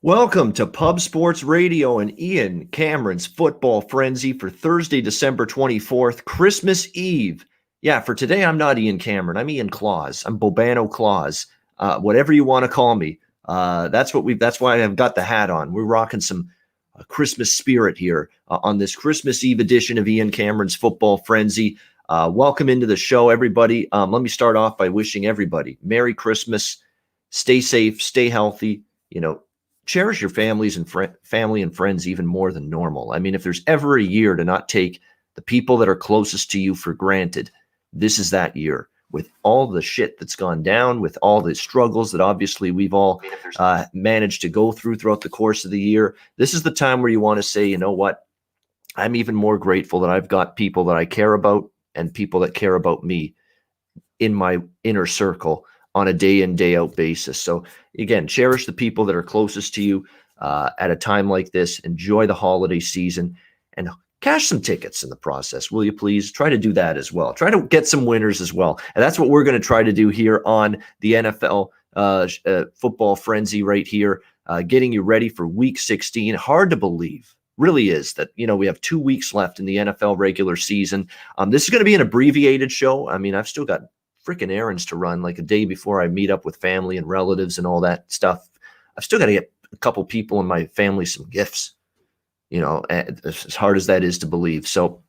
Welcome to Pub Sports Radio and Ian Cameron's Football Frenzy for Thursday, December 24th, Christmas Eve. Yeah, for today, I'm not Ian Cameron. I'm Ian Claus. I'm Bobano Claus. Whatever you want to call me. That's why I've got the hat on. We're rocking some Christmas spirit here on this Christmas Eve edition of Ian Cameron's Football Frenzy. Welcome into the show, everybody. Let me start off by wishing everybody Merry Christmas. Stay safe, stay healthy. Cherish your family and friends even more than normal. I mean, if there's ever a year to not take the people that are closest to you for granted, this is that year. With all the shit that's gone down, with all the struggles that obviously we've all managed to go throughout the course of the year, this is the time where you want to say, you know what? I'm even more grateful that I've got people that I care about and people that care about me in my inner circle on a day in, day out basis. So again, cherish the people that are closest to you at a time like this. Enjoy the holiday season and cash some tickets in the process. Will you please try to do that as well? Try to get some winners as well. And that's what we're going to try to do here on the NFL Football Frenzy right here, getting you ready for week 16. Hard to believe. Really is that, we have 2 weeks left in the NFL regular season. This is going to be an abbreviated show. I mean, I've still got freaking errands to run, like a day before I meet up with family and relatives and all that stuff. I've still got to get a couple people in my family some gifts, as hard as that is to believe. So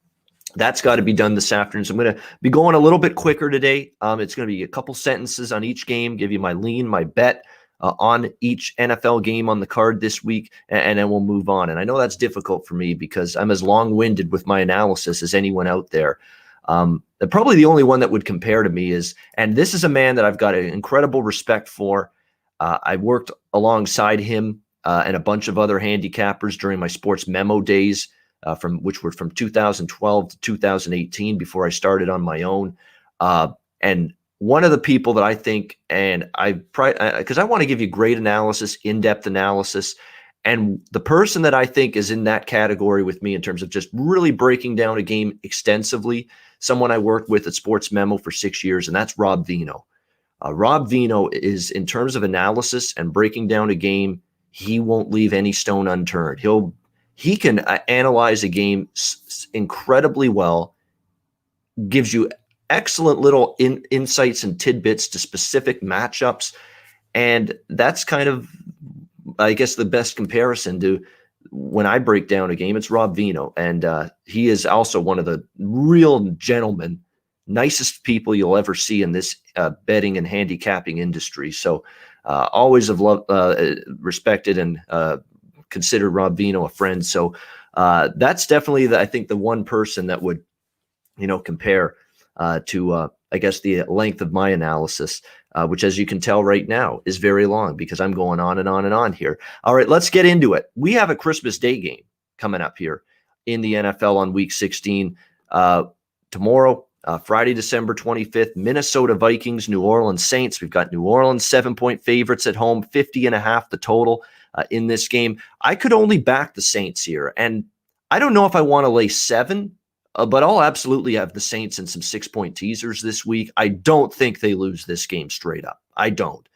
that's got to be done this afternoon. So I'm going to be going a little bit quicker today. It's going to be a couple sentences on each game, give you my lean, my bet on each NFL game on the card this week, and then we'll move on. And I know that's difficult for me because I'm as long-winded with my analysis as anyone out there. Probably the only one that would compare to me is, and this is a man that I've got an incredible respect for. I worked alongside him and a bunch of other handicappers during my sports memo days, which were from 2012 to 2018 before I started on my own. And one of the people that I think, and because I want to give you great analysis, in-depth analysis, and the person that I think is in that category with me in terms of just really breaking down a game extensively, someone I worked with at Sports Memo for 6 years, and that's Rob Vino. Rob Vino is, in terms of analysis and breaking down a game, he won't leave any stone unturned. He can analyze a game incredibly well, gives you excellent little insights and tidbits to specific matchups, and that's kind of, I guess, the best comparison to when I break down a game. It's Rob Vino, and he is also one of the real gentlemen, nicest people you'll ever see in this betting and handicapping industry. So always have loved, respected, and considered Rob Vino a friend. So that's definitely, I think, the one person that would, compare to, I guess, the length of my analysis, which, as you can tell right now, is very long because I'm going on and on and on here. All right, let's get into it. We have a Christmas Day game coming up here in the NFL on Week 16. Tomorrow, Friday, December 25th, Minnesota Vikings, New Orleans Saints. We've got New Orleans 7-point favorites at home, 50.5 the total in this game. I could only back the Saints here, and I don't know if I want to lay 7, but I'll absolutely have the Saints in some 6-point teasers this week. I don't think they lose this game straight up. I don't.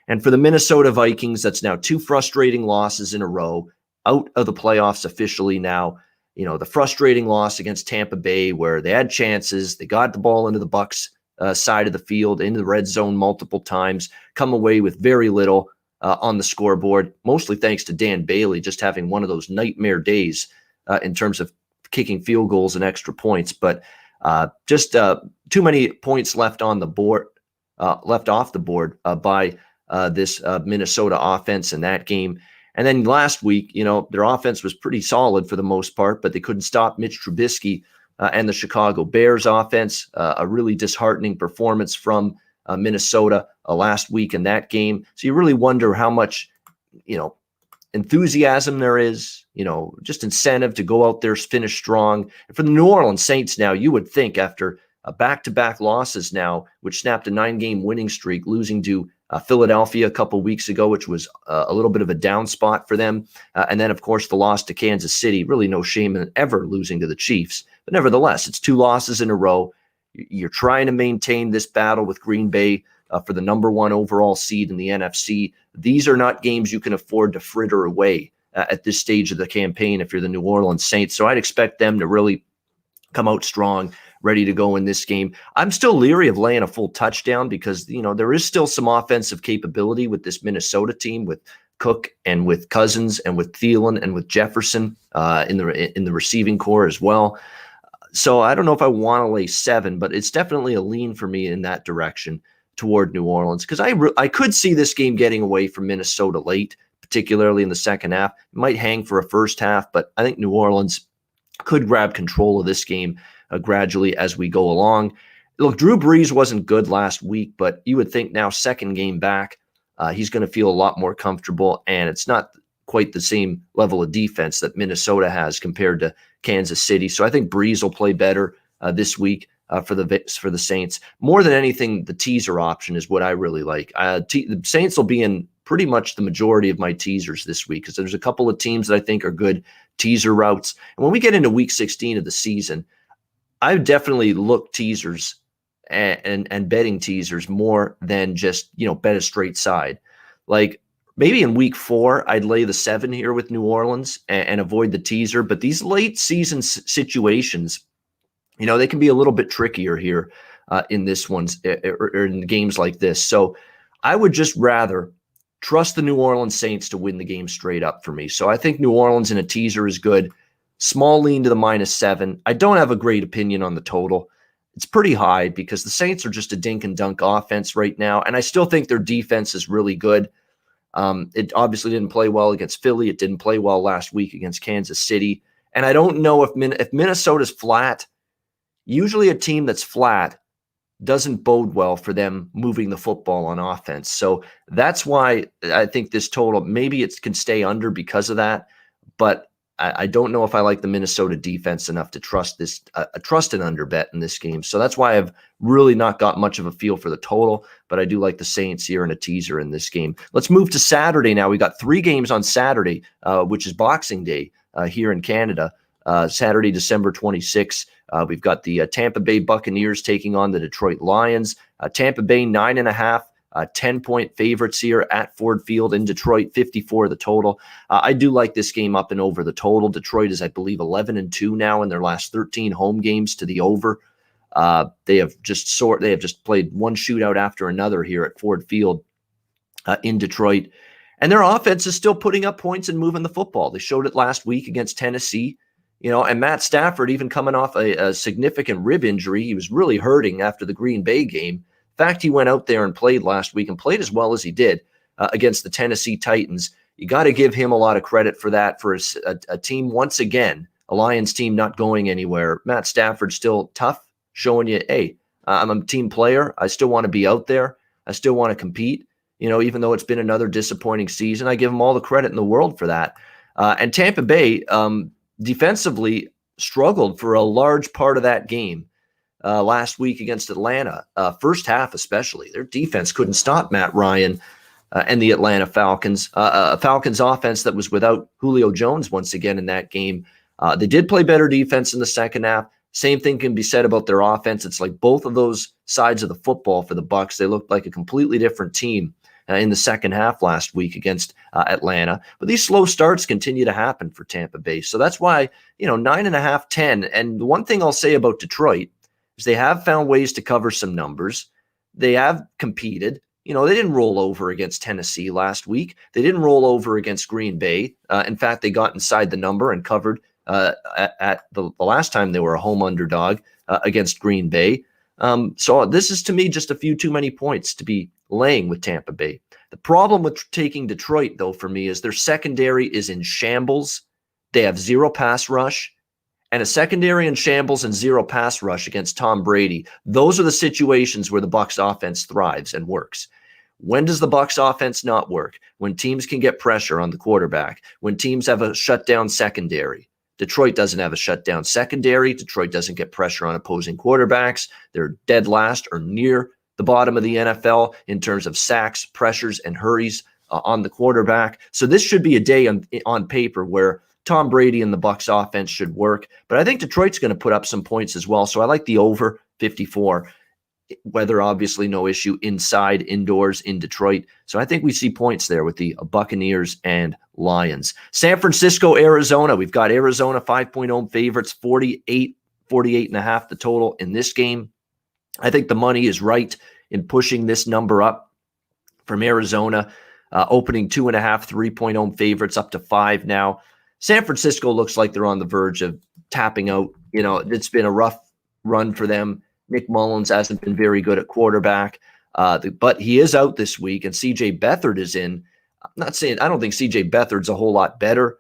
And for the Minnesota Vikings, that's now 2 frustrating losses in a row, out of the playoffs officially now. The frustrating loss against Tampa Bay where they had chances. They got the ball into the Bucs side of the field, into the red zone multiple times, come away with very little on the scoreboard, mostly thanks to Dan Bailey just having one of those nightmare days in terms of kicking field goals and extra points, but just too many points left on the board, left off the board by this Minnesota offense in that game. And then last week, their offense was pretty solid for the most part, but they couldn't stop Mitch Trubisky and the Chicago Bears offense. A really disheartening performance from Minnesota last week in that game. So you really wonder how much, enthusiasm there is, just incentive to go out there, finish strong. And for the New Orleans Saints now, you would think after back-to-back losses now, which snapped a 9-game winning streak, losing to Philadelphia a couple weeks ago, which was a little bit of a down spot for them. And then, of course, the loss to Kansas City. Really no shame in ever losing to the Chiefs. But nevertheless, it's 2 losses in a row. You're trying to maintain this battle with Green Bay for the number 1 overall seed in the NFC These are not games you can afford to fritter away at this stage of the campaign if you're the New Orleans Saints. So I'd expect them to really come out strong, ready to go in this game. I'm still leery of laying a full touchdown because, there is still some offensive capability with this Minnesota team with Cook and with Cousins and with Thielen and with Jefferson in the receiving core as well. So I don't know if I want to lay 7, but it's definitely a lean for me in that direction toward New Orleans because I could see this game getting away from Minnesota late, particularly in the second half. It might hang for a first half, but I think New Orleans could grab control of this game gradually as we go along. Look, Drew Brees wasn't good last week, but you would think now second game back, he's going to feel a lot more comfortable, and it's not quite the same level of defense that Minnesota has compared to Kansas City. So I think Brees will play better this week for the Saints. More than anything, the teaser option is what I really like. The Saints will be in pretty much the majority of my teasers this week because there's a couple of teams that I think are good teaser routes. And when we get into week 16 of the season, I definitely look teasers and betting teasers more than just, bet a straight side. Like maybe in week 4, I'd lay the 7 here with New Orleans and avoid the teaser. But these late season situations, they can be a little bit trickier here in this one's or in games like this. So I would just rather trust the New Orleans Saints to win the game straight up for me. So I think New Orleans in a teaser is good. Small lean to the -7. I don't have a great opinion on the total. It's pretty high because the Saints are just a dink and dunk offense right now. And I still think their defense is really good. It obviously didn't play well against Philly. It didn't play well last week against Kansas City. And I don't know if Minnesota's flat, usually a team that's flat doesn't bode well for them moving the football on offense. So that's why I think this total, maybe it can stay under because of that. But I don't know if I like the Minnesota defense enough to trust an under bet in this game. So that's why I've really not got much of a feel for the total, but I do like the Saints here in a teaser in this game. Let's move to Saturday now. We got 3 games on Saturday, which is Boxing Day here in Canada. Saturday, December 26th. We've got the Tampa Bay Buccaneers taking on the Detroit Lions. Tampa Bay 9.5. 10-point favorites here at Ford Field in Detroit, 54 the total. I do like this game up and over the total. Detroit is, I believe, 11-2 now in their last 13 home games to the over. They have just played one shootout after another here at Ford Field in Detroit. And their offense is still putting up points and moving the football. They showed it last week against Tennessee. And Matt Stafford, even coming off a significant rib injury, he was really hurting after the Green Bay game. In fact, he went out there and played last week and played as well as he did against the Tennessee Titans. You got to give him a lot of credit for that, for a team, once again, a Lions team not going anywhere. Matt Stafford still tough, showing you, hey, I'm a team player. I still want to be out there. I still want to compete, even though it's been another disappointing season. I give him all the credit in the world for that. And Tampa Bay defensively struggled for a large part of that game. Last week against Atlanta, first half especially. Their defense couldn't stop Matt Ryan and the Atlanta Falcons. A Falcons offense that was without Julio Jones once again in that game. They did play better defense in the second half. Same thing can be said about their offense. It's like both of those sides of the football for the Bucs. They looked like a completely different team in the second half last week against Atlanta. But these slow starts continue to happen for Tampa Bay. So that's why, 9.5, 10. And the one thing I'll say about Detroit is they have found ways to cover some numbers. They have competed. They didn't roll over against Tennessee last week. They didn't roll over against Green Bay. In fact, they got inside the number and covered at the last time they were a home underdog against Green Bay. So this is, to me, just a few too many points to be laying with Tampa Bay. The problem with taking Detroit, though, for me, is their secondary is in shambles. They have 0 pass rush. And a secondary in shambles and 0 pass rush against Tom Brady. Those are the situations where the Bucs offense thrives and works. When does the Bucs offense not work? When teams can get pressure on the quarterback. When teams have a shutdown secondary. Detroit doesn't have a shutdown secondary. Detroit doesn't get pressure on opposing quarterbacks. They're dead last or near the bottom of the NFL in terms of sacks, pressures, and hurries on the quarterback. So this should be a day on paper where Tom Brady and the Bucs offense should work, but I think Detroit's going to put up some points as well. So I like the over 54 Weather, obviously, no issue. Inside, indoors, in Detroit. So I think we see points there with the Buccaneers and Lions. San Francisco, Arizona. We've got Arizona 5-point home favorites, 48.5 the total in this game. I think the money is right in pushing this number up from Arizona, opening 2.5, 3-point home favorites up to 5 now. San Francisco looks like they're on the verge of tapping out. It's been a rough run for them. Nick Mullins hasn't been very good at quarterback, but he is out this week, and C.J. Beathard is in. I'm not saying I don't think C.J. Beathard's a whole lot better.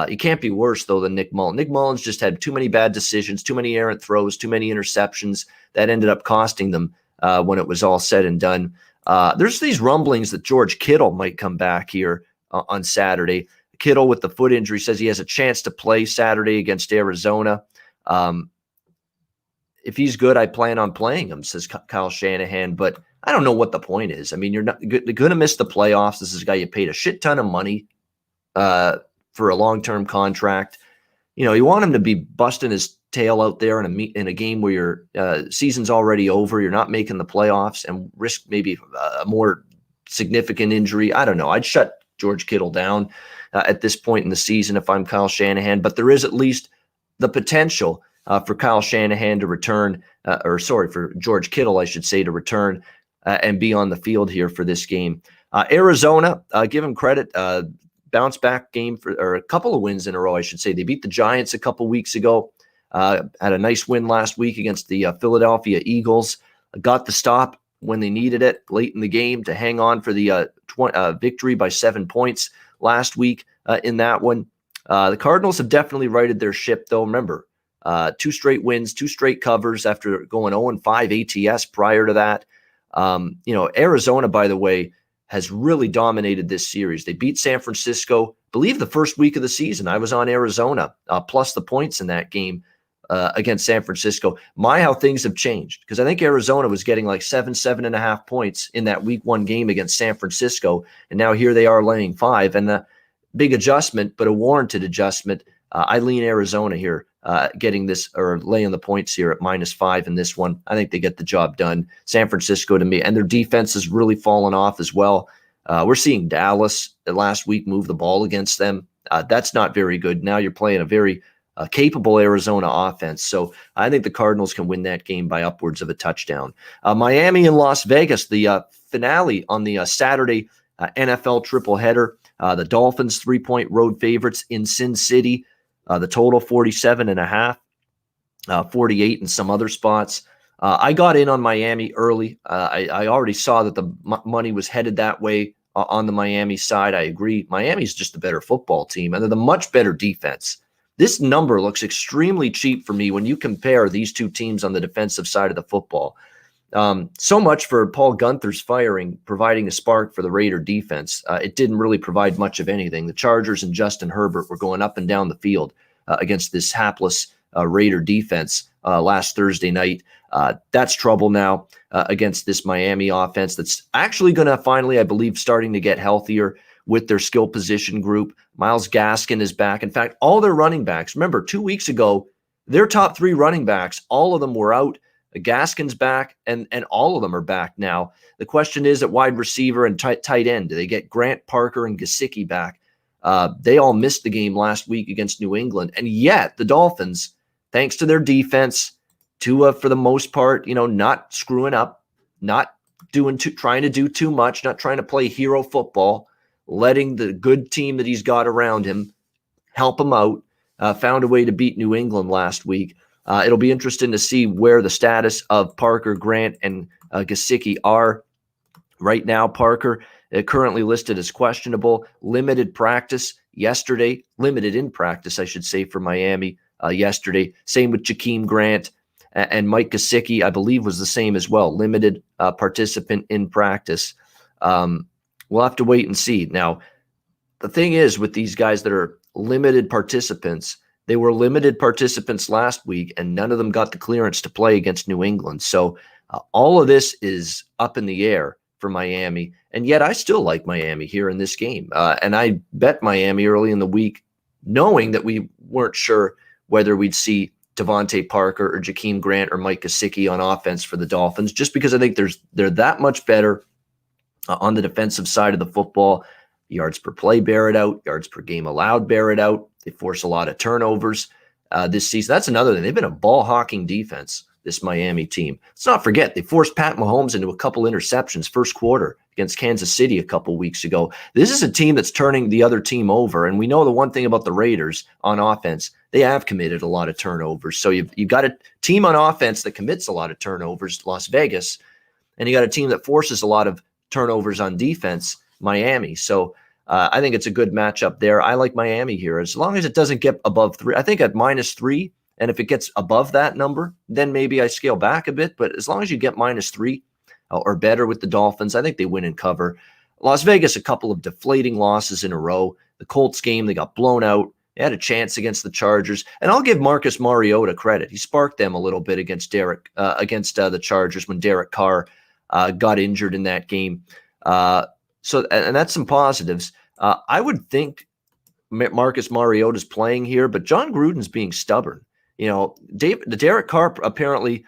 He can't be worse, though, than Nick Mullins. Nick Mullins just had too many bad decisions, too many errant throws, too many interceptions that ended up costing them when it was all said and done. There's these rumblings that George Kittle might come back here on Saturday. Kittle with the foot injury says he has a chance to play Saturday against Arizona. If he's good, I plan on playing him, says Kyle Shanahan. But I don't know what the point is. I mean, you're going to miss the playoffs. This is a guy you paid a shit ton of money for a long-term contract. You want him to be busting his tail out there in a game where your season's already over. You're not making the playoffs and risk maybe a more significant injury. I don't know. I'd shut George Kittle down at this point in the season if I'm Kyle Shanahan. But there is at least the potential for Kyle Shanahan to return, for George Kittle, I should say, to return and be on the field here for this game. Arizona, give him credit, bounce back game or a couple of wins in a row, I should say. They beat the Giants a couple weeks ago, had a nice win last week against the Philadelphia Eagles, got the stop when they needed it late in the game to hang on for the victory by 7 points last week in that one. The Cardinals have definitely righted their ship, though. Remember, 2 straight wins, 2 straight covers after going 0-5 ATS prior to that. Arizona, by the way, has really dominated this series. They beat San Francisco, I believe the first week of the season. I was on Arizona, plus the points in that game against San Francisco. How things have changed, because I think Arizona was getting like 7.5 points in that week 1 game against San Francisco. And now here they are laying 5, and a big adjustment, but a warranted adjustment. I lean Arizona here. Getting this or laying the points here at -5 in this one. I think they get the job done. San Francisco to me, and their defense has really fallen off as well. We're seeing Dallas last week move the ball against them. That's not very good. Now you're playing a very capable Arizona offense. So I think the Cardinals can win that game by upwards of a touchdown. Miami and Las Vegas, the finale on the Saturday NFL triple-header. The Dolphins 3-point road favorites in Sin City. The total 47.5, 48 in some other spots. I got in on Miami early. I already saw that the money was headed that way on the Miami side. I agree. Miami's just a better football team, and they're the much better defense. This number looks extremely cheap for me when you compare these two teams on the defensive side of the football. So much for Paul Gunther's firing, providing a spark for the Raider defense. It didn't really provide much of anything. The Chargers and Justin Herbert were going up and down the field against this hapless Raider defense last Thursday night. That's trouble now against this Miami offense that's actually going to finally, I believe, starting to get healthier with their skill position group. Myles Gaskin is back. In fact, all their running backs, remember 2 weeks ago, their top 3 running backs, all of them were out. Gaskin's back, and all of them are back now. The question is at wide receiver and tight end. Do they get Grant, Parker, and Gesicki back? They all missed the game last week against New England, and yet the Dolphins, thanks to their defense, Tua for the most part, not screwing up, not trying to do too much, not trying to play hero football, letting the good team that he's got around him help him out, found a way to beat New England last week. It'll be interesting to see where the status of Parker, Grant, and Gesicki are. Right now, Parker currently listed as questionable. Limited in practice, I should say, for Miami yesterday. Same with Jakeem Grant and Mike Gesicki, I believe, was the same as well. Limited participant in practice. We'll have to wait and see. Now, the thing is with these guys that are limited participants, they were limited participants last week, and none of them got the clearance to play against New England. So all of this is up in the air for Miami, and yet I still like Miami here in this game. And I bet Miami early in the week, knowing that we weren't sure whether we'd see Devontae Parker or Jakeem Grant or Mike Gesicki on offense for the Dolphins, just because I think they're that much better on the defensive side of the football. Yards per play bear it out. Yards per game allowed bear it out. They force a lot of turnovers this season. That's another thing. They've been a ball-hawking defense, this Miami team. Let's not forget, they forced Pat Mahomes into a couple interceptions first quarter against Kansas City a couple weeks ago. This is a team that's turning the other team over, and we know the one thing about the Raiders on offense, they have committed a lot of turnovers. So you've got a team on offense that commits a lot of turnovers, Las Vegas, and you got a team that forces a lot of turnovers on defense, Miami. So I think it's a good matchup there. I like Miami here as long as it doesn't get above 3. I think at -3, and if it gets above that number, then maybe I scale back a bit. But as long as you get -3 or better with the Dolphins, I think they win and cover. Las Vegas, a couple of deflating losses in a row. The Colts game, they got blown out. They had a chance against the Chargers, and I'll give Marcus Mariota credit. He sparked them a little bit against the Chargers when Derek Carr got injured in that game. And that's some positives. I would think Marcus Mariota's playing here, but John Gruden's being stubborn. Derek Carr apparently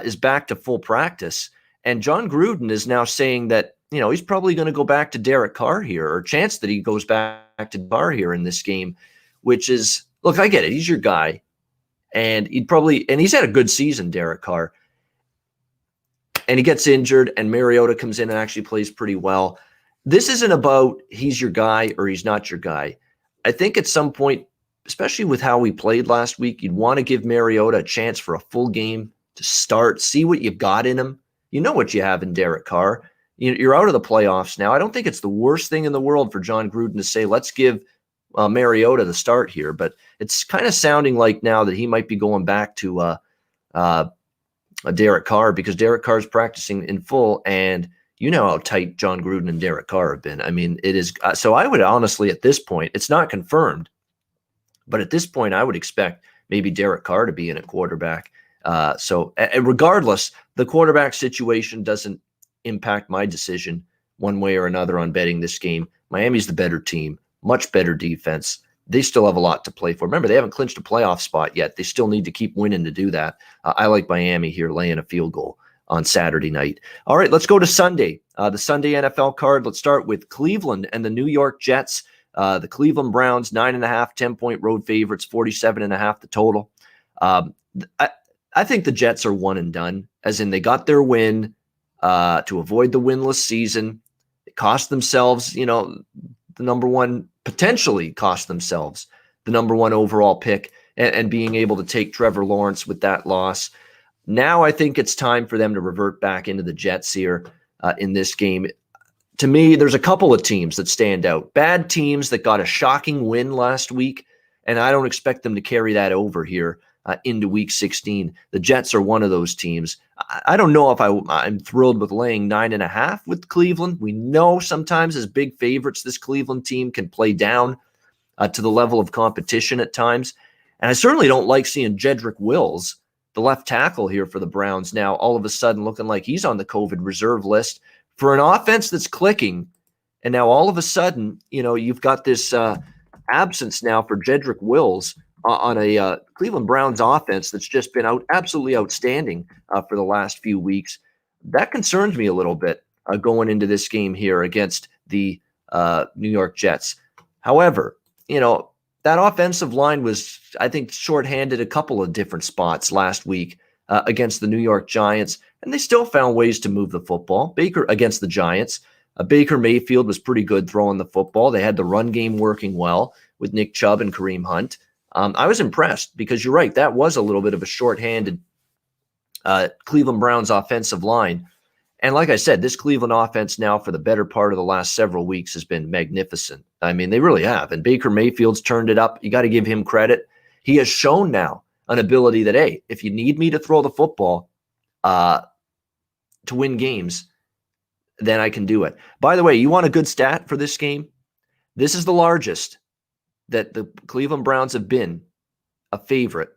is back to full practice, and John Gruden is now saying that he's probably going to go back to Derek Carr here, or chance that he goes back to Carr here in this game, which is, look, I get it. He's your guy, and he's had a good season, Derek Carr, and he gets injured, and Mariota comes in and actually plays pretty well. This isn't about he's your guy or he's not your guy. I think at some point, especially with how we played last week, you'd want to give Mariota a chance for a full game to start, see what you've got in him. You know what you have in Derek Carr. You're out of the playoffs now. I don't think it's the worst thing in the world for John Gruden to say, let's give Mariota the start here. But it's kind of sounding like now that he might be going back to Derek Carr, because Derek Carr is practicing in full, and you know how tight John Gruden and Derek Carr have been. I mean, it is. So I would honestly, at this point, it's not confirmed, but at this point, I would expect maybe Derek Carr to be in at quarterback. So regardless, the quarterback situation doesn't impact my decision one way or another on betting this game. Miami's the better team, much better defense. They still have a lot to play for. Remember, they haven't clinched a playoff spot yet. They still need to keep winning to do that. I like Miami here laying a field goal on Saturday night. All right, let's go to Sunday. The Sunday NFL card. Let's start with Cleveland and the New York Jets. The Cleveland Browns, 9.5, 10-point road favorites, 47.5 the total. I think the Jets are one and done, as in they got their win to avoid the winless season. It cost themselves, potentially cost themselves the number one overall pick and being able to take Trevor Lawrence with that loss. Now I think it's time for them to revert back into the Jets here in this game. To me, there's a couple of teams that stand out. Bad teams that got a shocking win last week, and I don't expect them to carry that over here into Week 16. The Jets are one of those teams. I don't know if I'm thrilled with laying 9.5 with Cleveland. We know sometimes as big favorites, this Cleveland team can play down to the level of competition at times. And I certainly don't like seeing Jedrick Wills, the left tackle here for the Browns, now all of a sudden looking like he's on the COVID reserve list for an offense that's clicking. And now all of a sudden, you've got this absence now for Jedrick Wills on a Cleveland Browns offense that's just been absolutely outstanding for the last few weeks. That concerns me a little bit going into this game here against the New York Jets. However, that offensive line was, I think, shorthanded a couple of different spots last week against the New York Giants, and they still found ways to move the football. Against the Giants, Baker Mayfield was pretty good throwing the football. They had the run game working well with Nick Chubb and Kareem Hunt. I was impressed because you're right, that was a little bit of a shorthanded Cleveland Browns offensive line. And like I said, this Cleveland offense now for the better part of the last several weeks has been magnificent. I mean, they really have. And Baker Mayfield's turned it up. You got to give him credit. He has shown now an ability that, hey, if you need me to throw the football to win games, then I can do it. By the way, you want a good stat for this game? This is the largest that the Cleveland Browns have been a favorite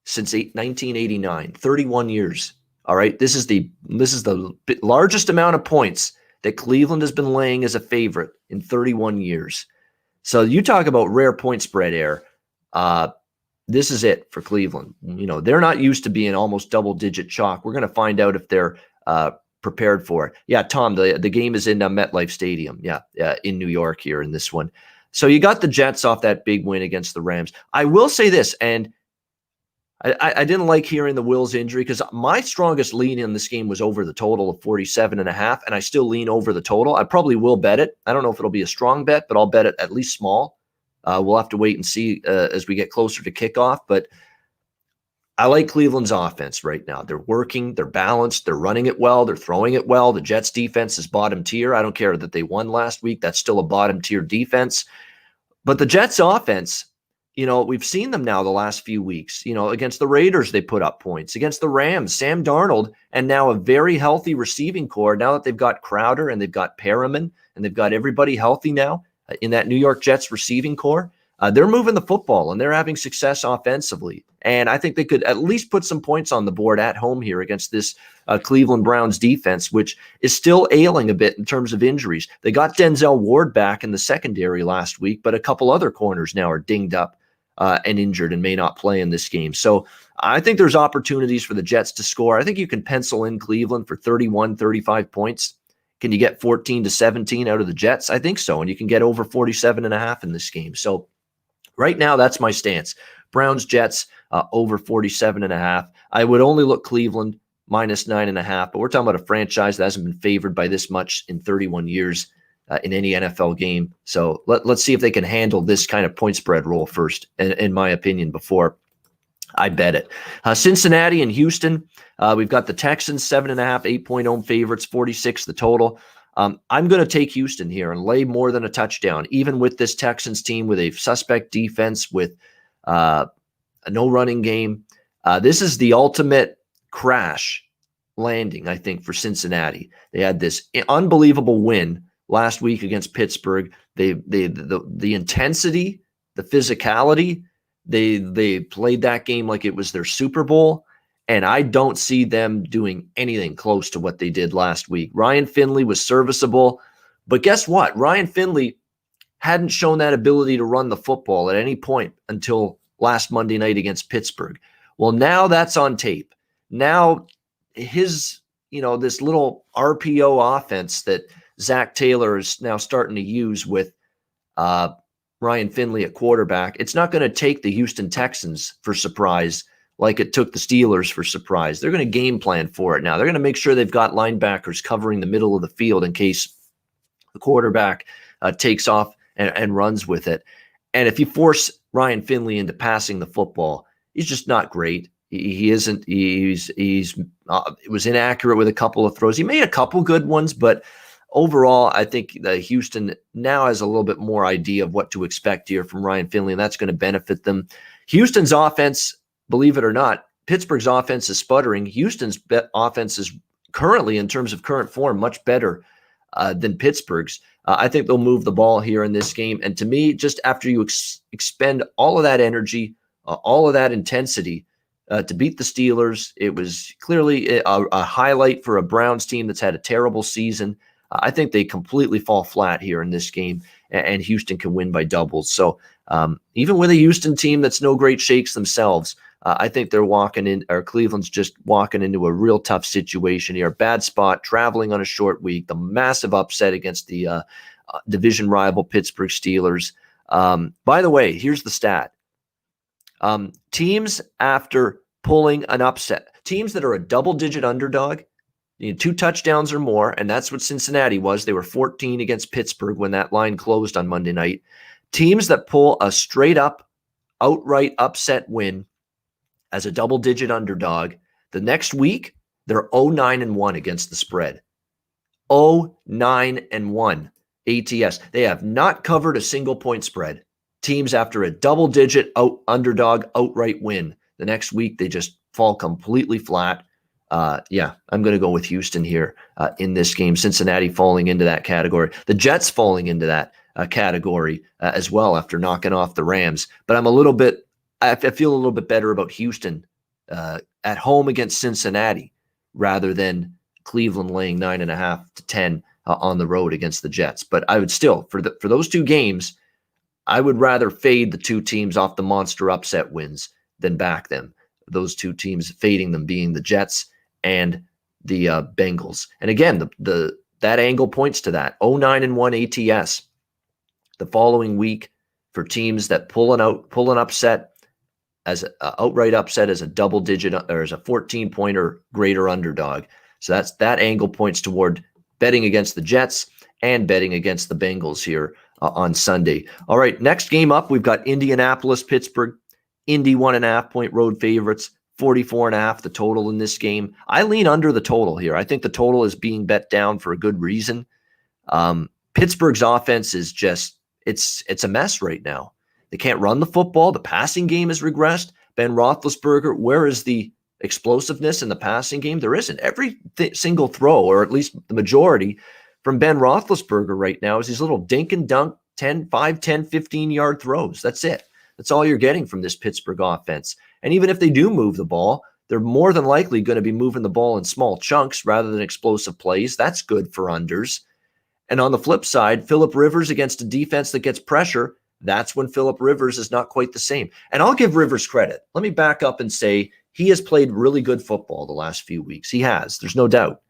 since 1989, 31 years. All right, this is the largest amount of points that Cleveland has been laying as a favorite in 31 years. So you talk about rare point spread error. this is it for Cleveland. They're not used to being almost double-digit chalk. We're going to find out if they're prepared for it. Yeah, Tom, the game is in MetLife Stadium. Yeah, in New York here in this one. So you got the Jets off that big win against the Rams. I will say this, and I didn't like hearing the Wills injury because my strongest lean in this game was over the total of 47.5, and I still lean over the total. I probably will bet it. I don't know if it'll be a strong bet, but I'll bet it at least small. We'll have to wait and see as we get closer to kickoff, but I like Cleveland's offense right now. They're working, they're balanced, they're running it well, they're throwing it well. The Jets defense is bottom tier. I don't care that they won last week. That's still a bottom tier defense. But the Jets offense, we've seen them now the last few weeks. Against the Raiders, they put up points. Against the Rams, Sam Darnold, and now a very healthy receiving core. Now that they've got Crowder and they've got Perriman and they've got everybody healthy now in that New York Jets receiving core, they're moving the football and they're having success offensively. And I think they could at least put some points on the board at home here against this Cleveland Browns defense, which is still ailing a bit in terms of injuries. They got Denzel Ward back in the secondary last week, but a couple other corners now are dinged up and injured and may not play in this game. So I think there's opportunities for the Jets to score. I think you can pencil in Cleveland for 31, 35 points. Can you get 14 to 17 out of the Jets? I think so. And you can get over 47.5 in this game. So right now, that's my stance. Browns, Jets, over 47.5. I would only look Cleveland minus 9.5, but we're talking about a franchise that hasn't been favored by this much in 31 years in any NFL game. So let's see if they can handle this kind of point spread roll first, in my opinion, before I bet it. Cincinnati and Houston, we've got the Texans, 7.5, 8-point home favorites, 46 the total. I'm going to take Houston here and lay more than a touchdown, even with this Texans team with a suspect defense with a no running game. This is the ultimate crash landing, I think, for Cincinnati. They had this unbelievable win last week against Pittsburgh. The intensity, the physicality, they played that game like it was their Super Bowl. And I don't see them doing anything close to what they did last week. Ryan Finley was serviceable, but guess what? Ryan Finley hadn't shown that ability to run the football at any point until last Monday night against Pittsburgh. Well, now that's on tape. Now his, this little RPO offense that Zach Taylor is now starting to use with Ryan Finley at quarterback, it's not going to take the Houston Texans for surprise like it took the Steelers for surprise. They're going to game plan for it now. They're going to make sure they've got linebackers covering the middle of the field in case the quarterback takes off and runs with it. And if you force Ryan Finley into passing the football, he's just not great. He isn't. He was inaccurate with a couple of throws. He made a couple good ones, but overall, I think Houston now has a little bit more idea of what to expect here from Ryan Finley, and that's going to benefit them. Houston's offense, believe it or not, Pittsburgh's offense is sputtering. Houston's offense is currently, in terms of current form, much better than Pittsburgh's. I think they'll move the ball here in this game. And to me, just after you expend all of that energy, all of that intensity to beat the Steelers, it was clearly a highlight for a Browns team that's had a terrible season. I think they completely fall flat here in this game, and Houston can win by doubles. So even with a Houston team that's no great shakes themselves, I think they're Cleveland's just walking into a real tough situation here. Bad spot, traveling on a short week, the massive upset against the division rival Pittsburgh Steelers. By the way, here's the stat. Teams after pulling an upset, teams that are a double-digit underdog, 2 touchdowns or more, and that's what Cincinnati was. They were 14 against Pittsburgh when that line closed on Monday night. Teams that pull a straight-up, outright upset win as a double-digit underdog, the next week, they're 0-9-1 against the spread. 0-9-1 ATS. They have not covered a single point spread. Teams after a double-digit underdog outright win, the next week they just fall completely flat. I'm going to go with Houston here in this game. Cincinnati falling into that category. The Jets falling into that category as well after knocking off the Rams. But I feel a little bit better about Houston at home against Cincinnati rather than Cleveland laying 9.5 to 10 on the road against the Jets. But I would still, for those 2 games, I would rather fade the two teams off the monster upset wins than back them. Those two teams, fading them being the Jets and the Bengals. And again, the that angle points to that 0-9-1 ATS the following week for teams that pull an upset as an outright upset as a double digit or as a 14-point or greater underdog. So that angle points toward betting against the Jets and betting against the Bengals here on Sunday. All right, next game up, we've got Indianapolis, Pittsburgh. Indy 1.5-point road favorites, 44.5 the total in this game. I lean under the total here. I think the total is being bet down for a good reason. Pittsburgh's offense is just it's a mess right now. They can't run the football. The passing game has regressed. Ben Roethlisberger, where is the explosiveness in the passing game? There isn't. Every single throw, or at least the majority, from Ben Roethlisberger right now is these little dink and dunk 5, 10, 15-yard throws. That's it. That's all you're getting from this Pittsburgh offense. And even if they do move the ball, they're more than likely going to be moving the ball in small chunks rather than explosive plays. That's good for unders. And on the flip side, Phillip Rivers against a defense that gets pressure, that's when Phillip Rivers is not quite the same. And I'll give Rivers credit. Let me back up and say he has played really good football the last few weeks. He has. There's no doubt.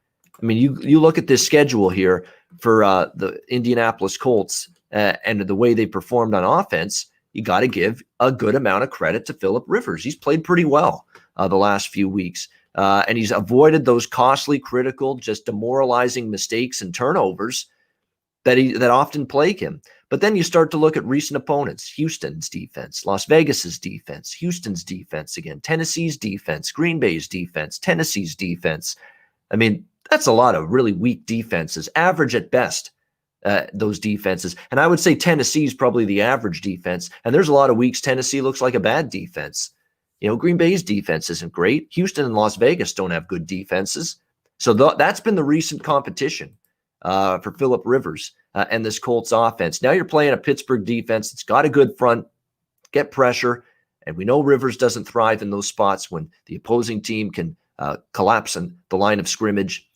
I mean, you look at this schedule here for the Indianapolis Colts and the way they performed on offense, you got to give a good amount of credit to Phillip Rivers. He's played pretty well the last few weeks. And he's avoided those costly, critical, just demoralizing mistakes and turnovers that often plague him. But then you start to look at recent opponents: Houston's defense, Las Vegas's defense, Houston's defense again, Tennessee's defense, Green Bay's defense, Tennessee's defense. I mean, that's a lot of really weak defenses, average at best, those defenses. And I would say Tennessee's probably the average defense. And there's a lot of weeks Tennessee looks like a bad defense. You know, Green Bay's defense isn't great. Houston and Las Vegas don't have good defenses. So that's been the recent competition for Phillip Rivers and this Colts offense. Now you're playing a Pittsburgh defense that's got a good front, get pressure, and we know Rivers doesn't thrive in those spots when the opposing team can collapse on the line of scrimmage.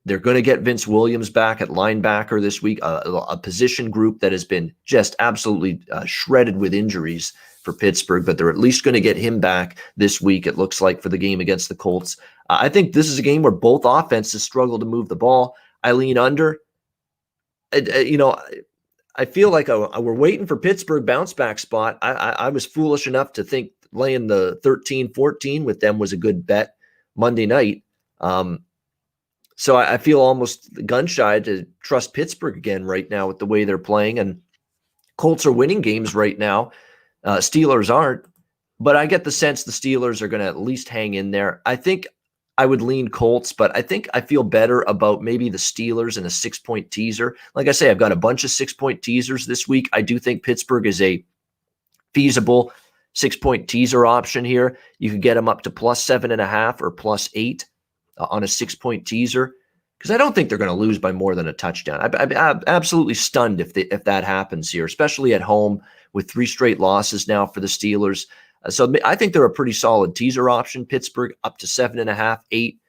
They're going to get Vince Williams back at linebacker this week, a position group that has been just absolutely shredded with injuries for Pittsburgh, but they're at least going to get him back this week, it looks like, for the game against the Colts. I think this is a game where both offenses struggle to move the ball. I lean under. I feel like we're waiting for Pittsburgh bounce back spot. I was foolish enough to think laying the 13-14 with them was a good bet Monday night. So I feel almost gun shy to trust Pittsburgh again right now with the way they're playing. And Colts are winning games right now. Steelers aren't. But I get the sense the Steelers are going to at least hang in there. I think I would lean Colts, but I think I feel better about maybe the Steelers and a 6-point teaser. Like I say, I've got a bunch of 6-point teasers this week. I do think Pittsburgh is a feasible 6-point teaser option here. You could get them up to +7.5 or +8 on a 6-point teaser, because I don't think they're going to lose by more than a touchdown. I'm absolutely stunned if that happens here, especially at home with 3 straight losses now for the Steelers. So I think they're a pretty solid teaser option. Pittsburgh up to 7.5, 8.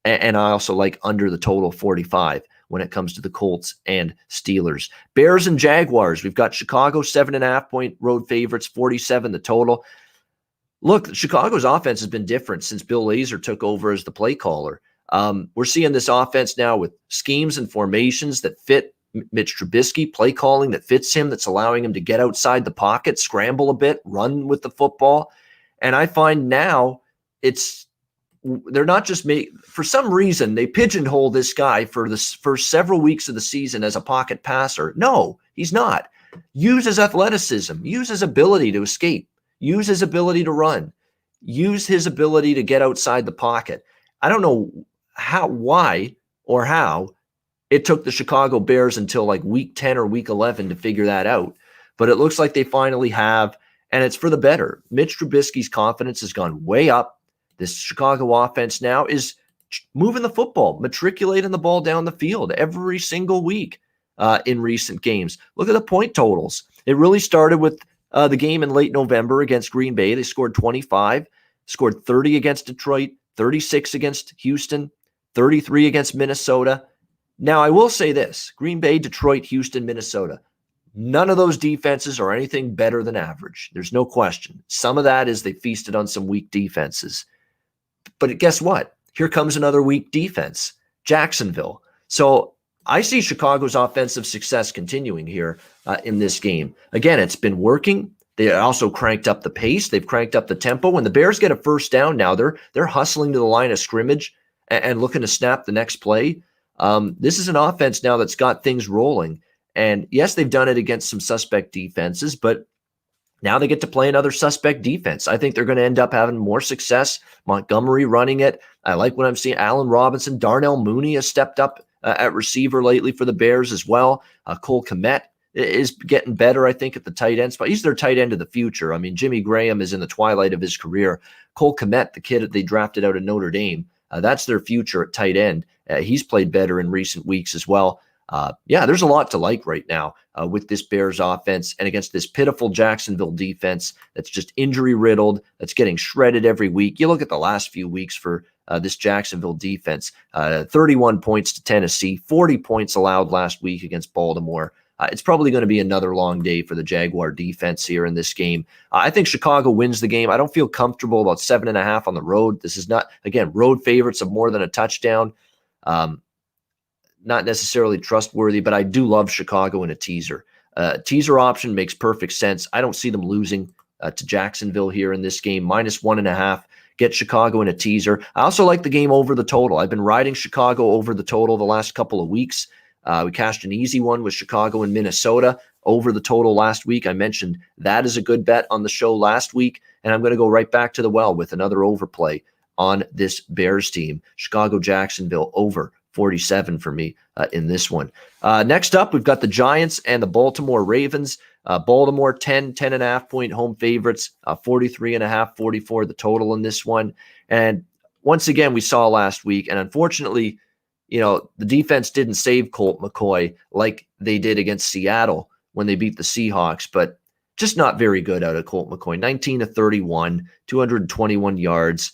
And I also like under the total 45 when it comes to the Colts and Steelers. Bears and Jaguars. We've got Chicago 7.5-point road favorites, 47 the total. Look, Chicago's offense has been different since Bill Lazor took over as the play caller. We're seeing this offense now with schemes and formations that fit Mitch Trubisky, play calling that fits him, that's allowing him to get outside the pocket, scramble a bit, run with the football. And I find now they're not just for some reason, they pigeonhole this guy for the first several weeks of the season as a pocket passer. No, he's not. Use his athleticism, use his ability to escape, use his ability to run, use his ability to get outside the pocket. I don't know why it took the Chicago Bears until like week 10 or week 11 to figure that out. But it looks like they finally have, and it's for the better. Mitch Trubisky's confidence has gone way up. This Chicago offense now is moving the football, matriculating the ball down the field every single week in recent games. Look at the point totals. It really started with the game in late November against Green Bay. They scored 25, scored 30 against Detroit, 36 against Houston, 33 against Minnesota. Now, I will say this: Green Bay, Detroit, Houston, Minnesota, None of those defenses are anything better than average. There's no question. Some of that is they feasted on some weak defenses. But guess what? Here comes another weak defense, Jacksonville. So I see Chicago's offensive success continuing here in this game. Again, it's been working. They also cranked up the pace. They've cranked up the tempo. When the Bears get a first down now, they're hustling to the line of scrimmage and looking to snap the next play. This is an offense now that's got things rolling. And yes, they've done it against some suspect defenses, but now they get to play another suspect defense. I think they're going to end up having more success. Montgomery running it. I like what I'm seeing. Allen Robinson, Darnell Mooney has stepped up at receiver lately for the Bears as well. Cole Kmet is getting better, I think, at the tight end spot. He's their tight end of the future. I mean, Jimmy Graham is in the twilight of his career. Cole Kmet, the kid that they drafted out of Notre Dame, that's their future at tight end. He's played better in recent weeks as well. There's a lot to like right now with this Bears offense and against this pitiful Jacksonville defense that's just injury riddled, that's getting shredded every week. You look at the last few weeks for this Jacksonville defense, 31 points to Tennessee, 40 points allowed last week against Baltimore. It's probably going to be another long day for the Jaguar defense here in this game. I think Chicago wins the game. I don't feel comfortable about 7.5 on the road. This is not, again, road favorites of more than a touchdown. Not necessarily trustworthy, but I do love Chicago in a teaser. Teaser option makes perfect sense. I don't see them losing to Jacksonville here in this game. -1.5. Get Chicago in a teaser. I also like the game over the total. I've been riding Chicago over the total the last couple of weeks. We cashed an easy one with Chicago and Minnesota over the total last week. I mentioned that is a good bet on the show last week, and I'm going to go right back to the well with another overplay on this Bears team. Chicago-Jacksonville over 47 for me in this one. Next up, we've got the Giants and the Baltimore Ravens. Baltimore 10.5 point home favorites, 43.5, 44 the total in this one. And once again, we saw last week, and unfortunately, the defense didn't save Colt McCoy like they did against Seattle when they beat the Seahawks, but just not very good out of Colt McCoy. 19 to 31, 221 yards,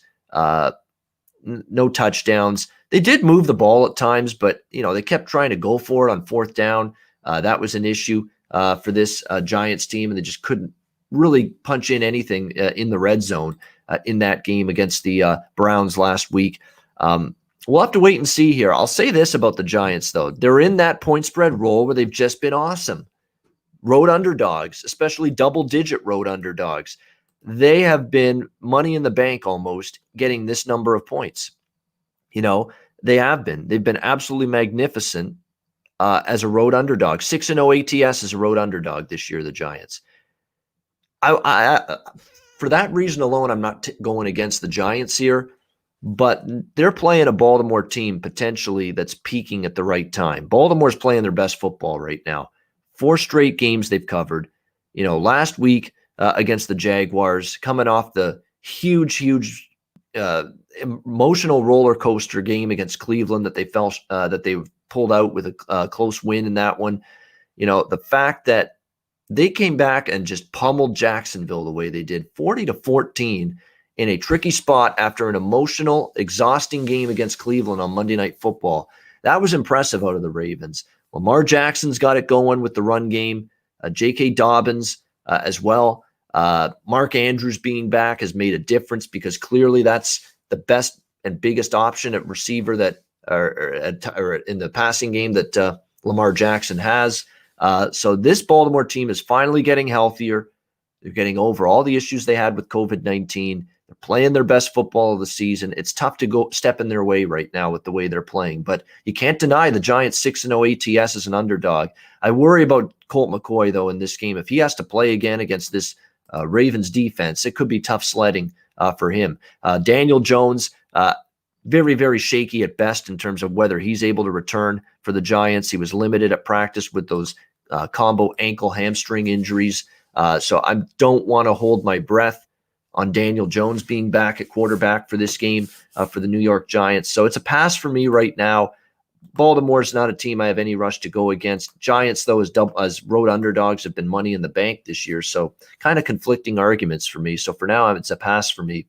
no touchdowns. They did move the ball at times, but they kept trying to go for it on fourth down. That was an issue for this Giants team, and they just couldn't really punch in anything in the red zone in that game against the Browns last week. We'll have to wait and see here. I'll say this about the Giants, though. They're in that point spread role where they've just been awesome. Road underdogs, especially double-digit road underdogs. They have been money in the bank almost getting this number of points. They have been. They've been absolutely magnificent as a road underdog. 6-0 ATS as a road underdog this year, the Giants. I for that reason alone, I'm not going against the Giants here, but they're playing a Baltimore team potentially that's peaking at the right time. Baltimore's playing their best football right now. 4 straight games they've covered. Last week against the Jaguars, coming off the huge emotional roller coaster game against Cleveland that they felt that they pulled out with a close win in that one. The fact that they came back and just pummeled Jacksonville the way they did, 40-14 in a tricky spot after an emotional, exhausting game against Cleveland on Monday Night Football. That was impressive out of the Ravens. Lamar Jackson's got it going with the run game. J.K. Dobbins as well. Mark Andrews being back has made a difference because clearly that's the best and biggest option at receiver that or in the passing game that Lamar Jackson has. So this Baltimore team is finally getting healthier. They're getting over all the issues they had with COVID-19. They're playing their best football of the season. It's tough to go step in their way right now with the way they're playing, but you can't deny the Giants 6-0 ATS as an underdog. I worry about Colt McCoy, though, in this game. If he has to play again against this Ravens defense, it could be tough sledding for him. Daniel Jones, very, very shaky at best in terms of whether he's able to return for the Giants. He was limited at practice with those combo ankle hamstring injuries. So I don't want to hold my breath on Daniel Jones being back at quarterback for this game for the New York Giants. So it's a pass for me right now. Baltimore's not a team I have any rush to go against. Giants, though, as road underdogs have been money in the bank this year. So kind of conflicting arguments for me. So for now, it's a pass for me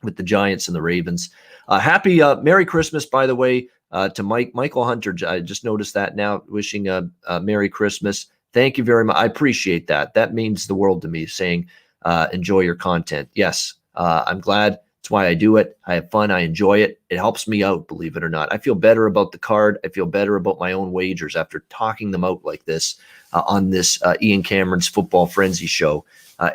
with the Giants and the Ravens. Happy Merry Christmas, by the way, to Michael Hunter. I just noticed that now. Wishing a Merry Christmas. Thank you very much. I appreciate that. That means the world to me, saying enjoy your content. Yes, I'm glad. That's why I do it. I have fun. I enjoy it. It helps me out, believe it or not. I feel better about the card. I feel better about my own wagers after talking them out like this on this Ian Cameron's Football Frenzy show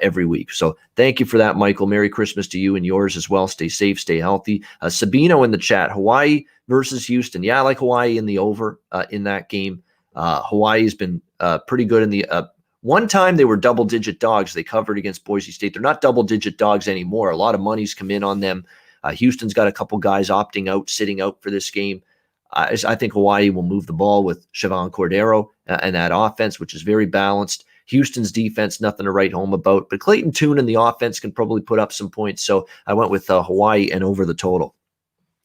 every week. So thank you for that, Michael. Merry Christmas to you and yours as well. Stay safe, stay healthy. Sabino in the chat, Hawaii versus Houston. Yeah, I like Hawaii in the over in that game. Hawaii's been pretty good in the one time they were double-digit dogs. They covered against Boise State. They're not double-digit dogs anymore. A lot of money's come in on them. Houston's got a couple guys opting out, sitting out for this game. I think Hawaii will move the ball with Siobhan Cordero and that offense, which is very balanced. Houston's defense, nothing to write home about. But Clayton Tune and the offense can probably put up some points. So I went with Hawaii and over the total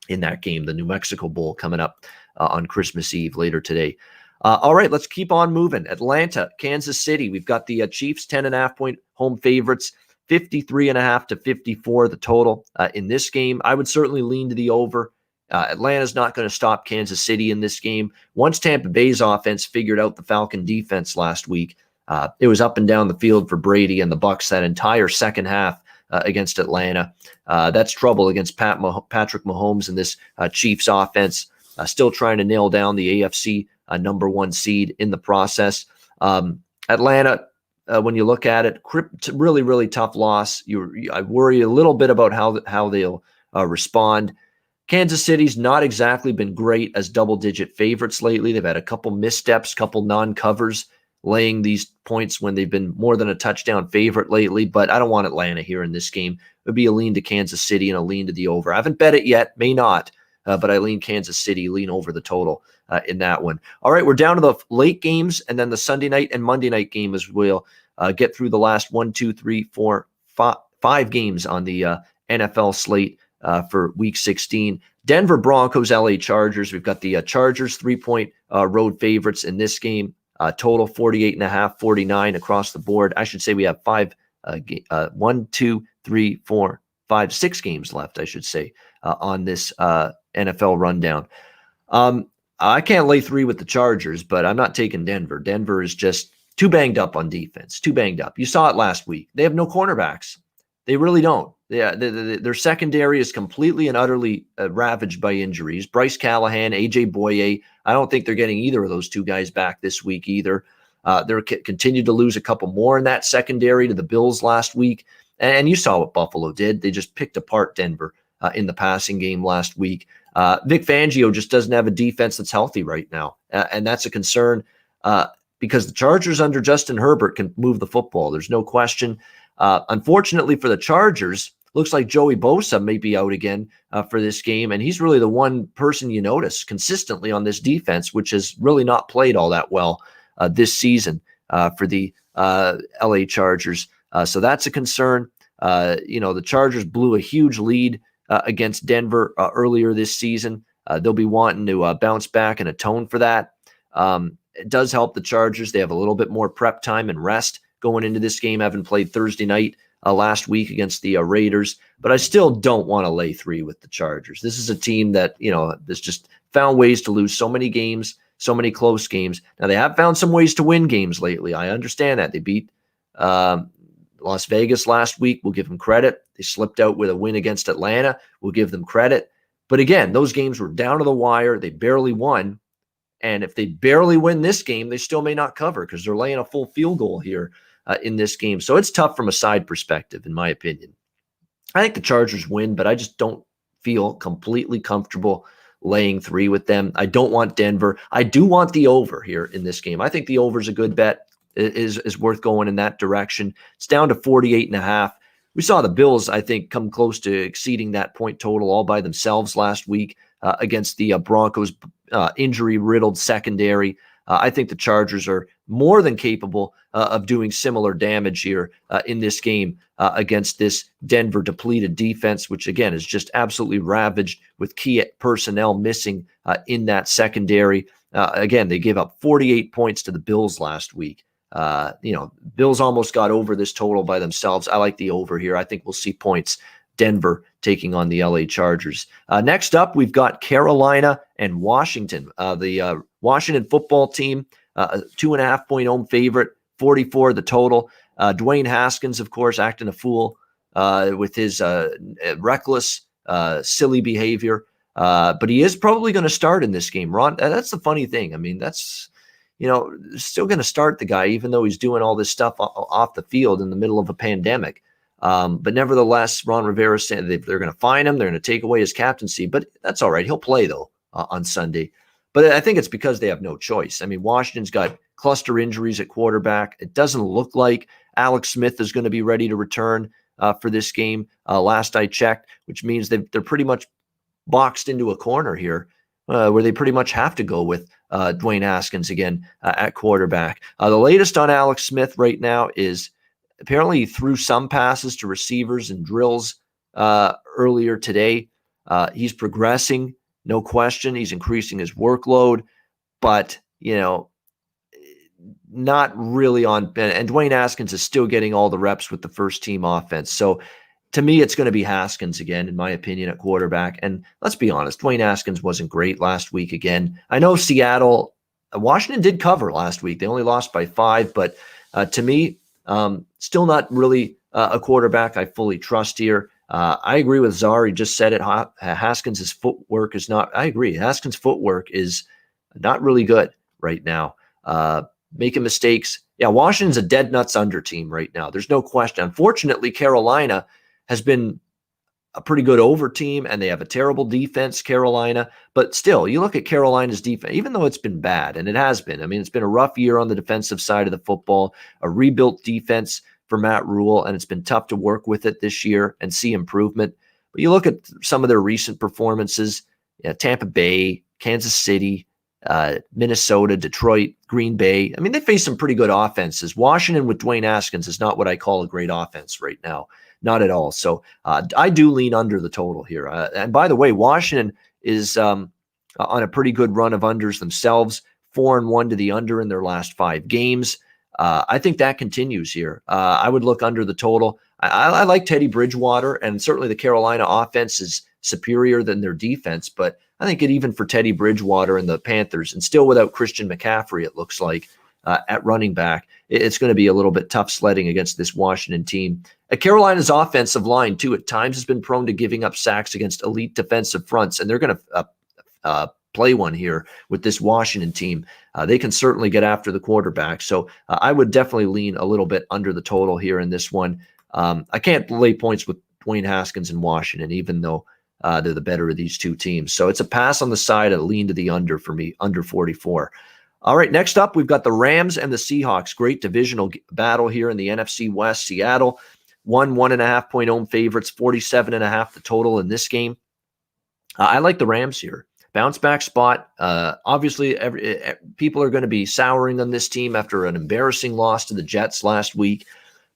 in that game, the New Mexico Bowl coming up on Christmas Eve later today. All right, let's keep on moving. Atlanta, Kansas City. We've got the Chiefs 10.5-point home favorites, 53.5 to 54 the total in this game. I would certainly lean to the over. Atlanta's not going to stop Kansas City in this game. Once Tampa Bay's offense figured out the Falcon defense last week, it was up and down the field for Brady and the Bucs that entire second half against Atlanta. That's trouble against Patrick Mahomes and this Chiefs offense. Still trying to nail down the AFC number one seed in the process. Atlanta, when you look at it, really, really tough loss. I worry a little bit about how they'll respond. Kansas City's not exactly been great as double-digit favorites lately. They've had a couple missteps, couple non-covers, laying these points when they've been more than a touchdown favorite lately. But I don't want Atlanta here in this game. It would be a lean to Kansas City and a lean to the over. I haven't bet it yet, may not. But I lean Kansas City, lean over the total in that one. All right, we're down to the late games and then the Sunday night and Monday night game as we'll get through the last 5 games on the NFL slate for Week 16. Denver Broncos, LA Chargers. We've got the Chargers 3-point road favorites in this game. Total 48.5, 49 across the board. I should say we have 6 games left, I should say, on this NFL rundown. I can't lay 3 with the Chargers, but I'm not taking Denver. Denver is just too banged up on defense, too banged up. You saw it last week. They have no cornerbacks. They really don't. Their secondary is completely and utterly ravaged by injuries. Bryce Callahan, A.J. Boye, I don't think they're getting either of those two guys back this week either. They're continued to lose a couple more in that secondary to the Bills last week. And you saw what Buffalo did. They just picked apart Denver in the passing game last week. Vic Fangio just doesn't have a defense that's healthy right now. And that's a concern because the Chargers under Justin Herbert can move the football. There's no question. Unfortunately for the Chargers, looks like Joey Bosa may be out again for this game. And he's really the one person you notice consistently on this defense, which has really not played all that well this season for the LA Chargers. So that's a concern. The Chargers blew a huge lead against Denver earlier this season. They'll be wanting to bounce back and atone for that. It does help the Chargers. They have a little bit more prep time and rest going into this game. Having played Thursday night last week against the Raiders, but I still don't want to lay 3 with the Chargers. This is a team that, has just found ways to lose so many games, so many close games. Now, they have found some ways to win games lately. I understand that. They beat Las Vegas last week. We'll give them credit. They slipped out with a win against Atlanta. We'll give them credit. But again, those games were down to the wire. They barely won. And if they barely win this game, they still may not cover because they're laying a full field goal here in this game. So it's tough from a side perspective, in my opinion. I think the Chargers win, but I just don't feel completely comfortable laying 3 with them. I don't want Denver. I do want the over here in this game. I think the over is a good bet. Is worth going in that direction. It's down to 48.5. We saw the Bills, I think, come close to exceeding that point total all by themselves last week against the Broncos injury-riddled secondary. I think the Chargers are more than capable of doing similar damage here in this game against this Denver depleted defense, which, again, is just absolutely ravaged with key personnel missing in that secondary. Again, they gave up 48 points to the Bills last week. Bills almost got over this total by themselves. I like the over here. I think we'll see points. Denver taking on the LA Chargers. Next up, we've got Carolina and Washington. The Washington football team A 2.5-point home favorite, 44 the total. Dwayne Haskins, of course, acting a fool with his reckless, silly behavior. But he is probably going to start in this game, Ron. That's the funny thing. I mean, that's, still going to start the guy, even though he's doing all this stuff off the field in the middle of a pandemic. But nevertheless, Ron Rivera said they're going to fine him. They're going to take away his captaincy, but that's all right. He'll play, though, on Sunday. But I think it's because they have no choice. I mean, Washington's got cluster injuries at quarterback. It doesn't look like Alex Smith is going to be ready to return for this game. Last I checked, which means they're pretty much boxed into a corner here where they pretty much have to go with Dwayne Haskins again at quarterback. The latest on Alex Smith right now is apparently he threw some passes to receivers and drills earlier today. He's progressing, no question. He's increasing his workload, but, not really on. And Dwayne Haskins is still getting all the reps with the first team offense. So to me, it's going to be Haskins again, in my opinion, at quarterback. And let's be honest, Dwayne Haskins wasn't great last week again. I know Washington did cover last week. They only lost by 5, but to me, still not really a quarterback I fully trust here. I agree with Czar. He just said it. Haskins' footwork is not, I agree. Haskins' footwork is not really good right now. Making mistakes. Yeah, Washington's a dead nuts under team right now. There's no question. Unfortunately, Carolina has been a pretty good over team, and they have a terrible defense, Carolina. But still, you look at Carolina's defense, even though it's been bad, and it has been. I mean, it's been a rough year on the defensive side of the football, a rebuilt defense for Matt Rule, and it's been tough to work with it this year and see improvement. But you look at some of their recent performances, Tampa Bay, Kansas City, Minnesota, Detroit, Green Bay. I mean, they face some pretty good offenses. Washington with Dwayne Haskins is not what I call a great offense right now. Not at all. So I do lean under the total here. And by the way, Washington is on a pretty good run of unders themselves, 4-1 to the under in their last 5 games. I think that continues here. I would look under the total. I like Teddy Bridgewater, and certainly the Carolina offense is superior than their defense, but I think even for Teddy Bridgewater and the Panthers, and still without Christian McCaffrey, it looks like, at running back, it's going to be a little bit tough sledding against this Washington team. Carolina's offensive line, too, at times has been prone to giving up sacks against elite defensive fronts, and they're going to play one here with this Washington team. They can certainly get after the quarterback, so I would definitely lean a little bit under the total here in this one. I can't lay points with Dwayne Haskins in Washington, even though they're the better of these two teams. So it's a pass on the side, a lean to the under for me, under 44. All right, next up, we've got the Rams and the Seahawks. Great divisional battle here in the NFC West. Seattle, 1.5-point home favorites, 47.5 the total in this game. I like the Rams here. Bounce back spot. Obviously, people are going to be souring on this team after an embarrassing loss to the Jets last week.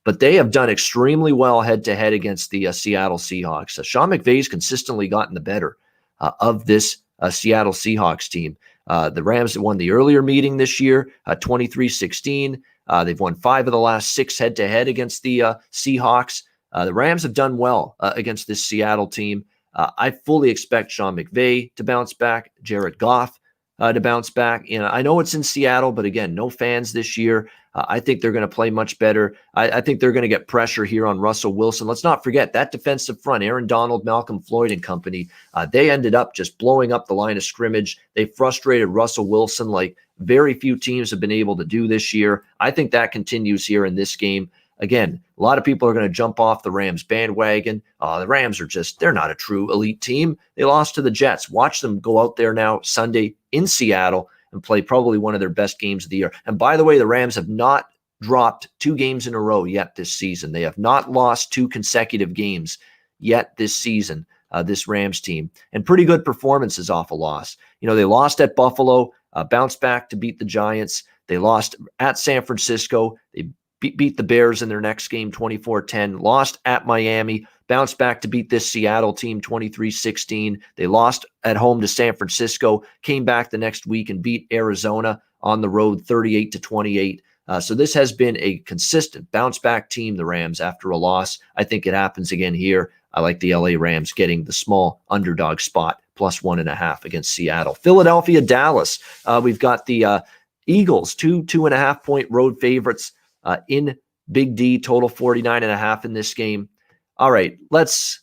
But they have done extremely well head-to-head against the Seattle Seahawks. Sean McVay's consistently gotten the better of this Seattle Seahawks team. The Rams won the earlier meeting this year, 23-16. They've won 5 of the last 6 head-to-head against the Seahawks. The Rams have done well against this Seattle team. I fully expect Sean McVay to bounce back, Jared Goff to bounce back. I know it's in Seattle, but again, no fans this year. I think they're going to play much better. I think they're going to get pressure here on Russell Wilson. Let's not forget that defensive front, Aaron Donald, Malcolm Floyd and company, they ended up just blowing up the line of scrimmage. They frustrated Russell Wilson like very few teams have been able to do this year. I think that continues here in this game. Again, a lot of people are going to jump off the Rams bandwagon. The Rams they're not a true elite team. They lost to the Jets. Watch them go out there now Sunday in Seattle and play probably one of their best games of the year. And by the way, the Rams have not dropped 2 games in a row yet this season. They have not lost 2 consecutive games yet this season, this Rams team. And pretty good performances off a loss. They lost at Buffalo, bounced back to beat the Giants. They lost at San Francisco. They beat the Bears in their next game 24-10, lost at Miami, bounced back to beat this Seattle team 23-16. They lost at home to San Francisco, came back the next week and beat Arizona on the road 38-28. So this has been a consistent bounce back team, the Rams, after a loss. I think it happens again here. I like the LA Rams getting the small underdog spot, plus 1.5 against Seattle. Philadelphia, Dallas. We've got the Eagles, 2.5-point road favorites in Big D, total 49.5 in this game. All right, let's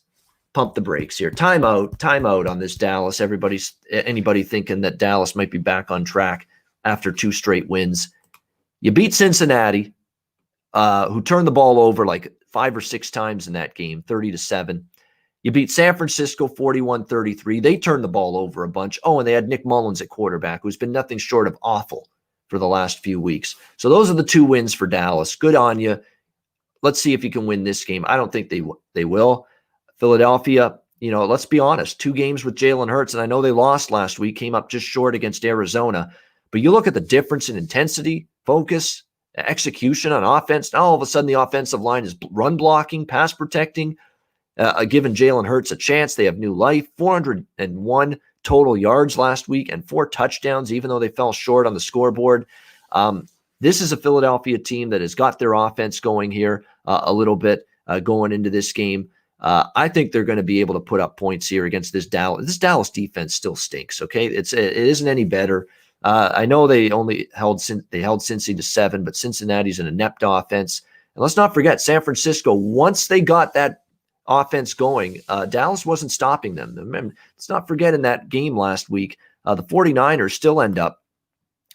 pump the brakes here. Timeout on this Dallas. Anybody thinking that Dallas might be back on track after 2 straight wins. You beat Cincinnati, who turned the ball over like 5 or 6 times in that game, 30-7. You beat San Francisco 41-33. They turned the ball over a bunch. Oh, and they had Nick Mullins at quarterback, who's been nothing short of awful for the last few weeks. So those are the 2 wins for Dallas. Good on you. Let's see if you can win this game. I don't think they will. Philadelphia, let's be honest, 2 games with Jalen Hurts, and I know they lost last week, came up just short against Arizona. But you look at the difference in intensity, focus, execution on offense. Now all of a sudden the offensive line is run blocking, pass protecting, giving Jalen Hurts a chance. They have new life. 401 total yards last week and 4 touchdowns, even though they fell short on the scoreboard. This is a Philadelphia team that has got their offense going here a little bit going into this game. I think they're going to be able to put up points here against this Dallas. This Dallas defense still stinks. Okay, it isn't any better. I know they only held Cincy to 7, but Cincinnati's an inept offense. And let's not forget San Francisco. Once they got that offense going, Dallas wasn't stopping them. Remember, let's not forget in that game last week, the 49ers still end up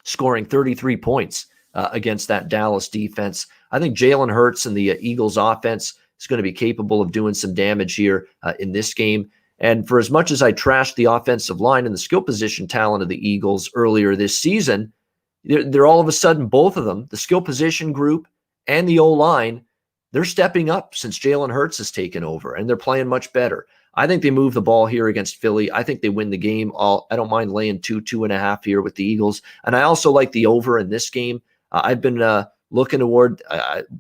scoring 33 points against that Dallas defense. I think Jalen Hurts and the Eagles offense is going to be capable of doing some damage here in this game. And for as much as I trashed the offensive line and the skill position talent of the Eagles earlier this season, they're all of a sudden, both of them, the skill position group and the O-line, they're stepping up since Jalen Hurts has taken over, and they're playing much better. I think they move the ball here against Philly. I think they win the game. I don't mind laying 2.5 here with the Eagles. And I also like the over in this game. I've been looking toward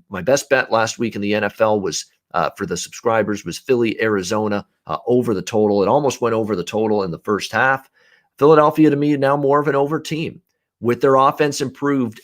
my best bet last week in the NFL was for the subscribers was Philly, Arizona over the total. It almost went over the total in the first half. Philadelphia, to me, now more of an over team with their offense improved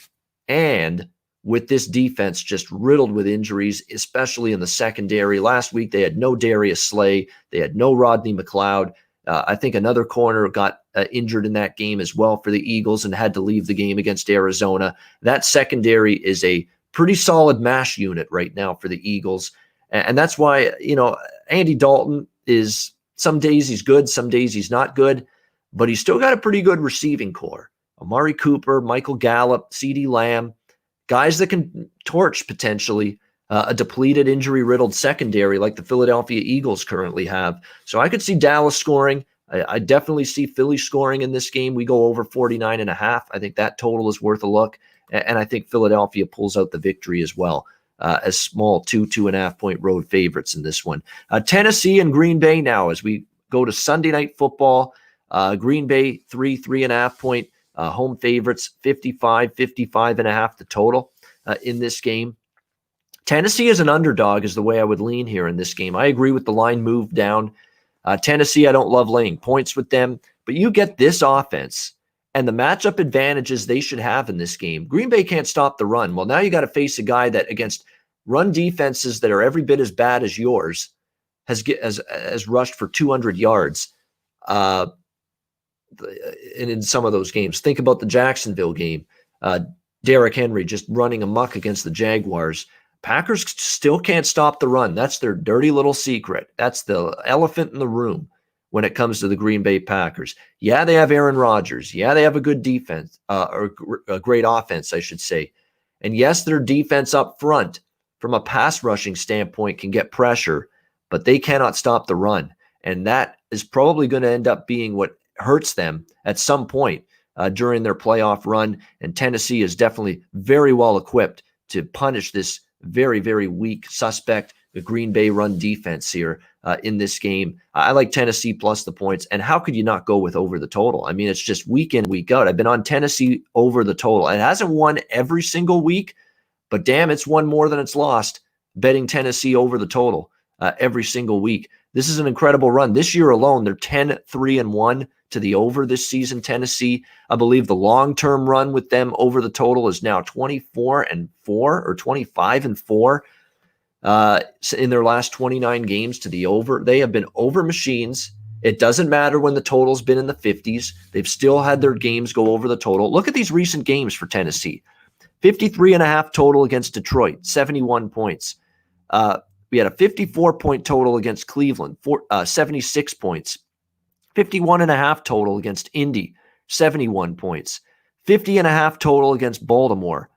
and with this defense just riddled with injuries, especially in the secondary. Last week, they had no Darius Slay. They had no Rodney McLeod. I think another corner got injured in that game as well for the Eagles and had to leave the game against Arizona. That secondary is a pretty solid mash unit right now for the Eagles. And that's why, Andy Dalton is, some days he's good, some days he's not good, but he's still got a pretty good receiving core. Amari Cooper, Michael Gallup, CeeDee Lamb, guys that can torch potentially a depleted, injury-riddled secondary like the Philadelphia Eagles currently have. So I could see Dallas scoring. I definitely see Philly scoring in this game. We go over 49.5. I think that total is worth a look. And I think Philadelphia pulls out the victory as well. As small 2.5 point road favorites in this one. Tennessee and Green Bay now as we go to Sunday Night Football. Green Bay 3.5 point home favorites, 55.5 the total in this game. Tennessee as an underdog is the way I would lean here in this game. I agree with the line move down. Tennessee, I don't love laying points with them, but you get this offense and the matchup advantages they should have in this game. Green Bay can't stop the run. Well, now you got to face a guy that against run defenses that are every bit as bad as yours has rushed for 200 yards in some of those games. Think about the Jacksonville game. Derrick Henry just running amok against the Jaguars. Packers still can't stop the run. That's their dirty little secret. That's the elephant in the room when it comes to the Green Bay Packers. Yeah, they have Aaron Rodgers. Yeah, they have a good defense, or a great offense, I should say. And yes, their defense up front from a pass rushing standpoint can get pressure, but they cannot stop the run. And that is probably going to end up being what hurts them at some point during their playoff run. And Tennessee is definitely very well equipped to punish this very, very weak suspect, the Green Bay run defense here in this game. I like Tennessee plus the points. And how could you not go with over the total? I mean, it's just week in, week out. I've been on Tennessee over the total. It hasn't won every single week, but damn, it's won more than it's lost betting Tennessee over the total every single week. This is an incredible run. This year alone, they're 10-3-1 to the over this season, Tennessee. I believe the long-term run with them over the total is now 24-4 or 25-4 in their last 29 games to the over. They have been over machines, It doesn't matter when the total's been in the 50s. They've still had their games go over the total. Look at these recent games for Tennessee. 53.5 total against Detroit, 71 points. We had a 54-point total against Cleveland, 76 points. 51.5 total against Indy, 71 points. 50.5 total against Baltimore,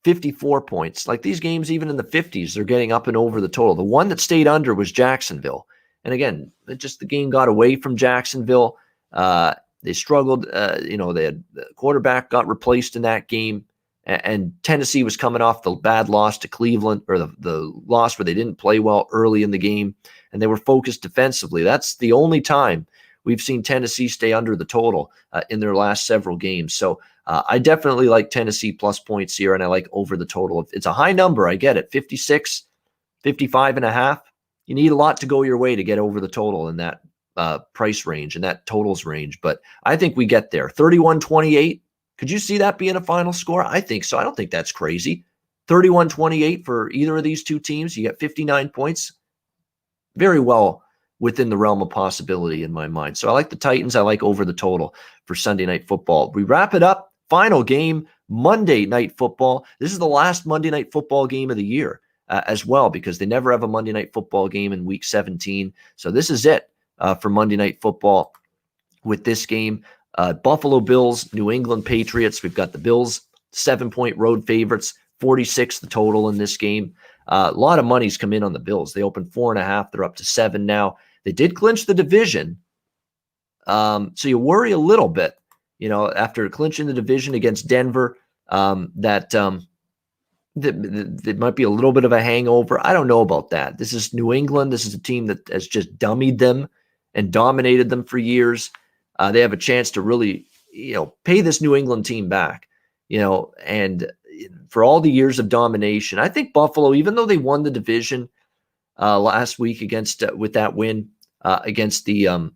54 points. Like these games, even in the 50s, they're getting up and over the total. The one that stayed under was Jacksonville. And again, the game got away from Jacksonville. They struggled. They had the quarterback got replaced in that game. And Tennessee was coming off the bad loss to Cleveland, or the loss where they didn't play well early in the game, and they were focused defensively. That's the only time we've seen Tennessee stay under the total in their last several games. So I definitely like Tennessee plus points here, and I like over the total. It's a high number. I get it. 56, 55.5. You need a lot to go your way to get over the total in that price range and that totals range. But I think we get there. 31-28. Could you see that being a final score? I think so. I don't think that's crazy. 31-28 for either of these two teams. You get 59 points. Very well within the realm of possibility in my mind. So I like the Titans. I like over the total for Sunday Night Football. We wrap it up. Final game, Monday Night Football. This is the last Monday Night Football game of the year as well, because they never have a Monday Night Football game in Week 17. So this is it for Monday Night Football with this game. Buffalo Bills, New England Patriots. We've got the Bills, 7-point road favorites, 46 the total in this game. A lot of money's come in on the Bills. They opened 4.5. They're up to 7 now. They did clinch the division. So you worry a little bit, after clinching the division against Denver, that might be a little bit of a hangover. I don't know about that. This is New England. This is a team that has just dummied them and dominated them for years. They have a chance to really, pay this New England team back, and for all the years of domination. I think Buffalo, even though they won the division last week with that win against the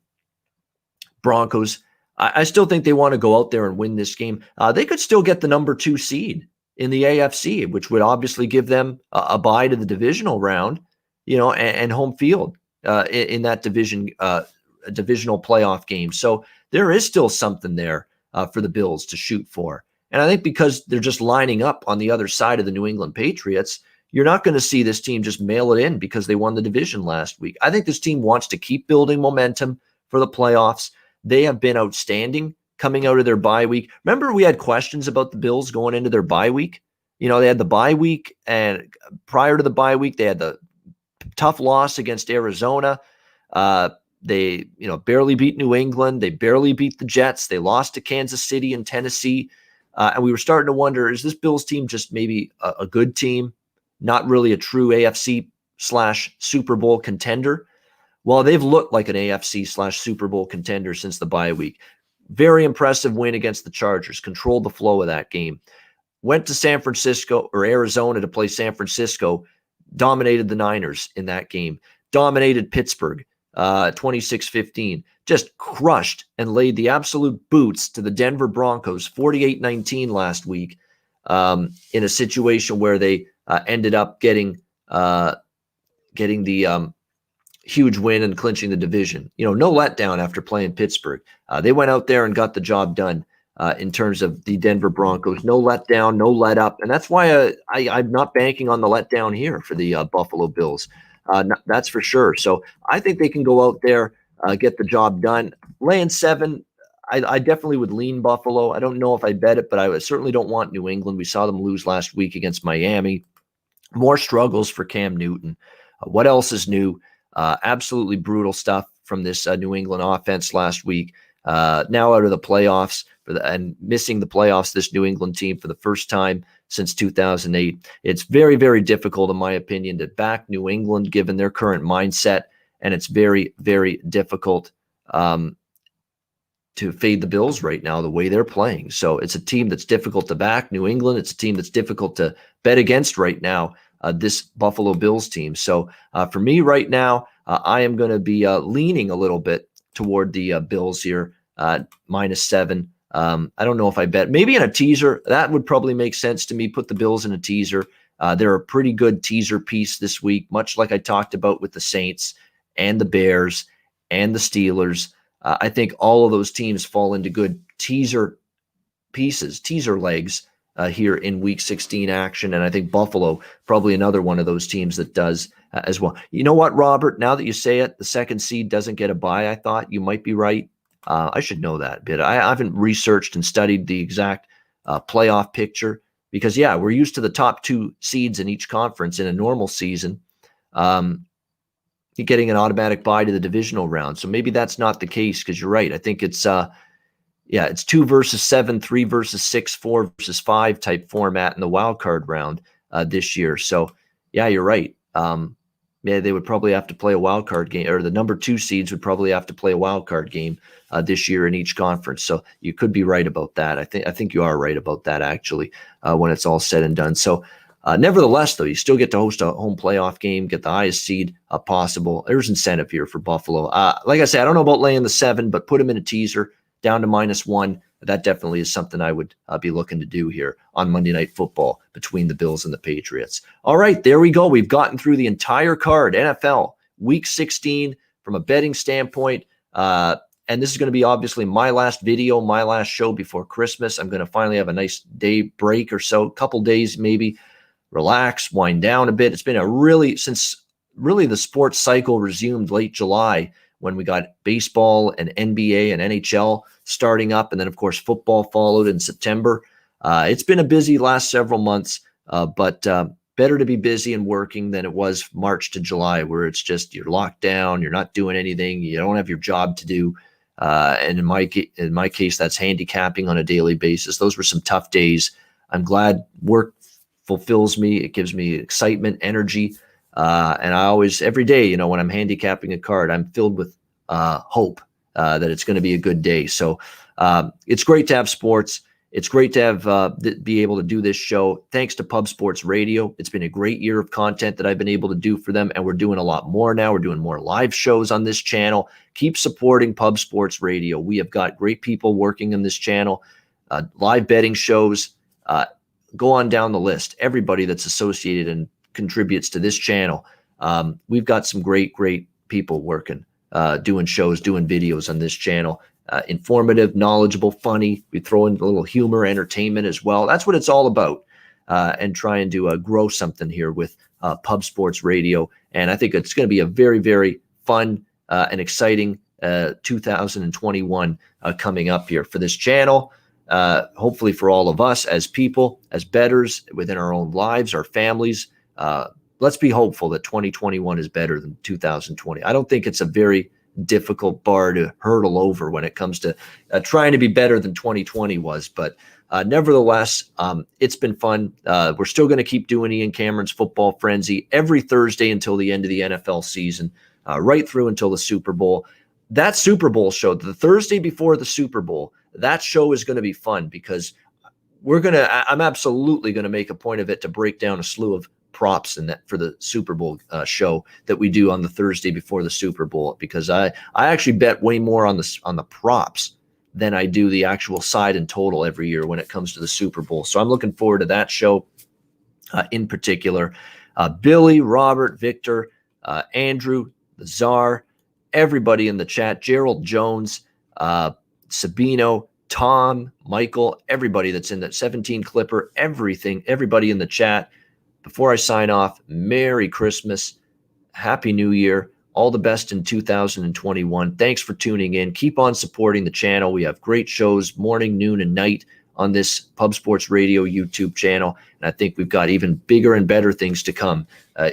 Broncos, I still think they want to go out there and win this game. They could still get the number 2 seed in the AFC, which would obviously give them a bye to the divisional round, and home field in that divisional playoff game. So there is still something there for the Bills to shoot for. And I think because they're just lining up on the other side of the New England Patriots, you're not going to see this team just mail it in because they won the division last week. I think this team wants to keep building momentum for the playoffs. They have been outstanding coming out of their bye week. Remember, we had questions about the Bills going into their bye week. They had the bye week, and prior to the bye week, they had the tough loss against Arizona. They, barely beat New England. They barely beat the Jets. They lost to Kansas City and Tennessee. And we were starting to wonder, is this Bills team just maybe a good team, not really a true AFC/Super Bowl contender? Well, they've looked like an AFC/Super Bowl contender since the bye week. Very impressive win against the Chargers. Controlled the flow of that game. Went to San Francisco or Arizona to play San Francisco. Dominated the Niners in that game. Dominated Pittsburgh. 26-15, just crushed and laid the absolute boots to the Denver Broncos, 48-19 last week, in a situation where they ended up getting the huge win and clinching the division. No letdown after playing Pittsburgh. They went out there and got the job done in terms of the Denver Broncos. No letdown, no let up, and that's why I'm not banking on the letdown here for the Buffalo Bills. That's for sure. So I think they can go out there, get the job done. Laying 7, I definitely would lean Buffalo. I don't know if I bet it, but I certainly don't want New England. We saw them lose last week against Miami. More struggles for Cam Newton. What else is new? Absolutely brutal stuff from this New England offense last week. Now out of the playoffs and missing the playoffs, this New England team for the first time since 2008. It's very, very difficult, in my opinion, to back New England given their current mindset, and it's very, very difficult to fade the Bills right now the way they're playing. So it's a team that's difficult to back. New England, it's a team that's difficult to bet against right now, this Buffalo Bills team. So for me right now, I am going to be leaning a little bit toward the Bills here, -7. I don't know if I bet. Maybe in a teaser, that would probably make sense to me. Put the Bills in a teaser. They're a pretty good teaser piece this week, much like I talked about with the Saints and the Bears and the Steelers. I think all of those teams fall into good teaser legs here in Week 16 action. And I think Buffalo, probably another one of those teams that does as well. You know what, Robert? Now that you say it, the second seed doesn't get a bye. I thought you might be right. I should know that bit. I haven't researched and studied the exact playoff picture because, yeah, we're used to the top two seeds in each conference in a normal season. You're getting an automatic bye to the divisional round. So maybe that's not the case because you're right. I think it's it's 2 versus 7, 3 versus 6, 4 versus 5 type format in the wild card round this year. So, yeah, you're right. They would probably have to play a wild card game, or the number 2 seeds would probably have to play a wild card game this year in each conference. So you could be right about that. I think you are right about that actually when it's all said and done. So, nevertheless, though, you still get to host a home playoff game, get the highest seed possible. There's incentive here for Buffalo. Like I said, I don't know about laying the 7, but put them in a teaser down to -1. That definitely is something I would be looking to do here on Monday Night Football between the Bills and the Patriots. All right, there we go. We've gotten through the entire card, NFL, Week 16, from a betting standpoint. And this is going to be obviously my last video, my last show before Christmas. I'm going to finally have a nice day break or so, couple days maybe, relax, wind down a bit. It's been since the sports cycle resumed late July, when we got baseball and NBA and NHL starting up. And then, of course, football followed in September. It's been a busy last several months, but better to be busy and working than it was March to July, where it's just you're locked down, you're not doing anything, you don't have your job to do. And in my case, that's handicapping on a daily basis. Those were some tough days. I'm glad work fulfills me. It gives me excitement, energy. And I always, every day, when I'm handicapping a card, I'm filled with hope that it's going to be a good day. So it's great to have sports. It's great to have be able to do this show. Thanks to Pub Sports Radio. It's been a great year of content that I've been able to do for them. And we're doing a lot more now. We're doing more live shows on this channel. Keep supporting Pub Sports Radio. We have got great people working in this channel, live betting shows. Go on down the list. Everybody that's associated and contributes to this channel. We've got some great people working, doing shows, doing videos on this channel. Informative, knowledgeable, funny. We throw in a little humor, entertainment as well. That's what it's all about. And trying to grow something here with Pub Sports Radio. And I think it's going to be a very, very fun and exciting 2021 coming up here for this channel. Hopefully for all of us as people, as bettors within our own lives, our families. Let's be hopeful that 2021 is better than 2020. I don't think it's a very difficult bar to hurdle over when it comes to trying to be better than 2020 was. But nevertheless, it's been fun. We're still going to keep doing Ian Cameron's Football Frenzy every Thursday until the end of the NFL season, right through until the Super Bowl. That Super Bowl show, the Thursday before the Super Bowl, that show is going to be fun because I'm absolutely going to make a point of it to break down a slew of props in that for the Super Bowl show that we do on the Thursday before the Super Bowl, because I actually bet way more on the props than I do the actual side and total every year when it comes to the Super Bowl. So I'm looking forward to that show in particular. Billy, Robert, Victor, Andrew, the Czar, everybody in the chat, Gerald Jones, Sabino, Tom, Michael, everybody that's in that 17 Clipper, everybody in the chat. Before I sign off, Merry Christmas, Happy New Year, all the best in 2021. Thanks for tuning in. Keep on supporting the channel. We have great shows morning, noon, and night on this Pub Sports Radio YouTube channel. And I think we've got even bigger and better things to come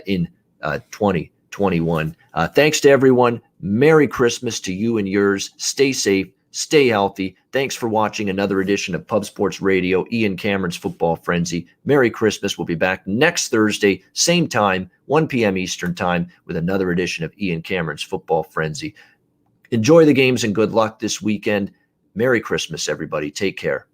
in 2021. Thanks to everyone. Merry Christmas to you and yours. Stay safe. Stay healthy. Thanks for watching another edition of Pub Sports Radio, Ian Cameron's Football Frenzy. Merry Christmas. We'll be back next Thursday, same time, 1 p.m. Eastern Time, with another edition of Ian Cameron's Football Frenzy. Enjoy the games and good luck this weekend. Merry Christmas, everybody. Take care.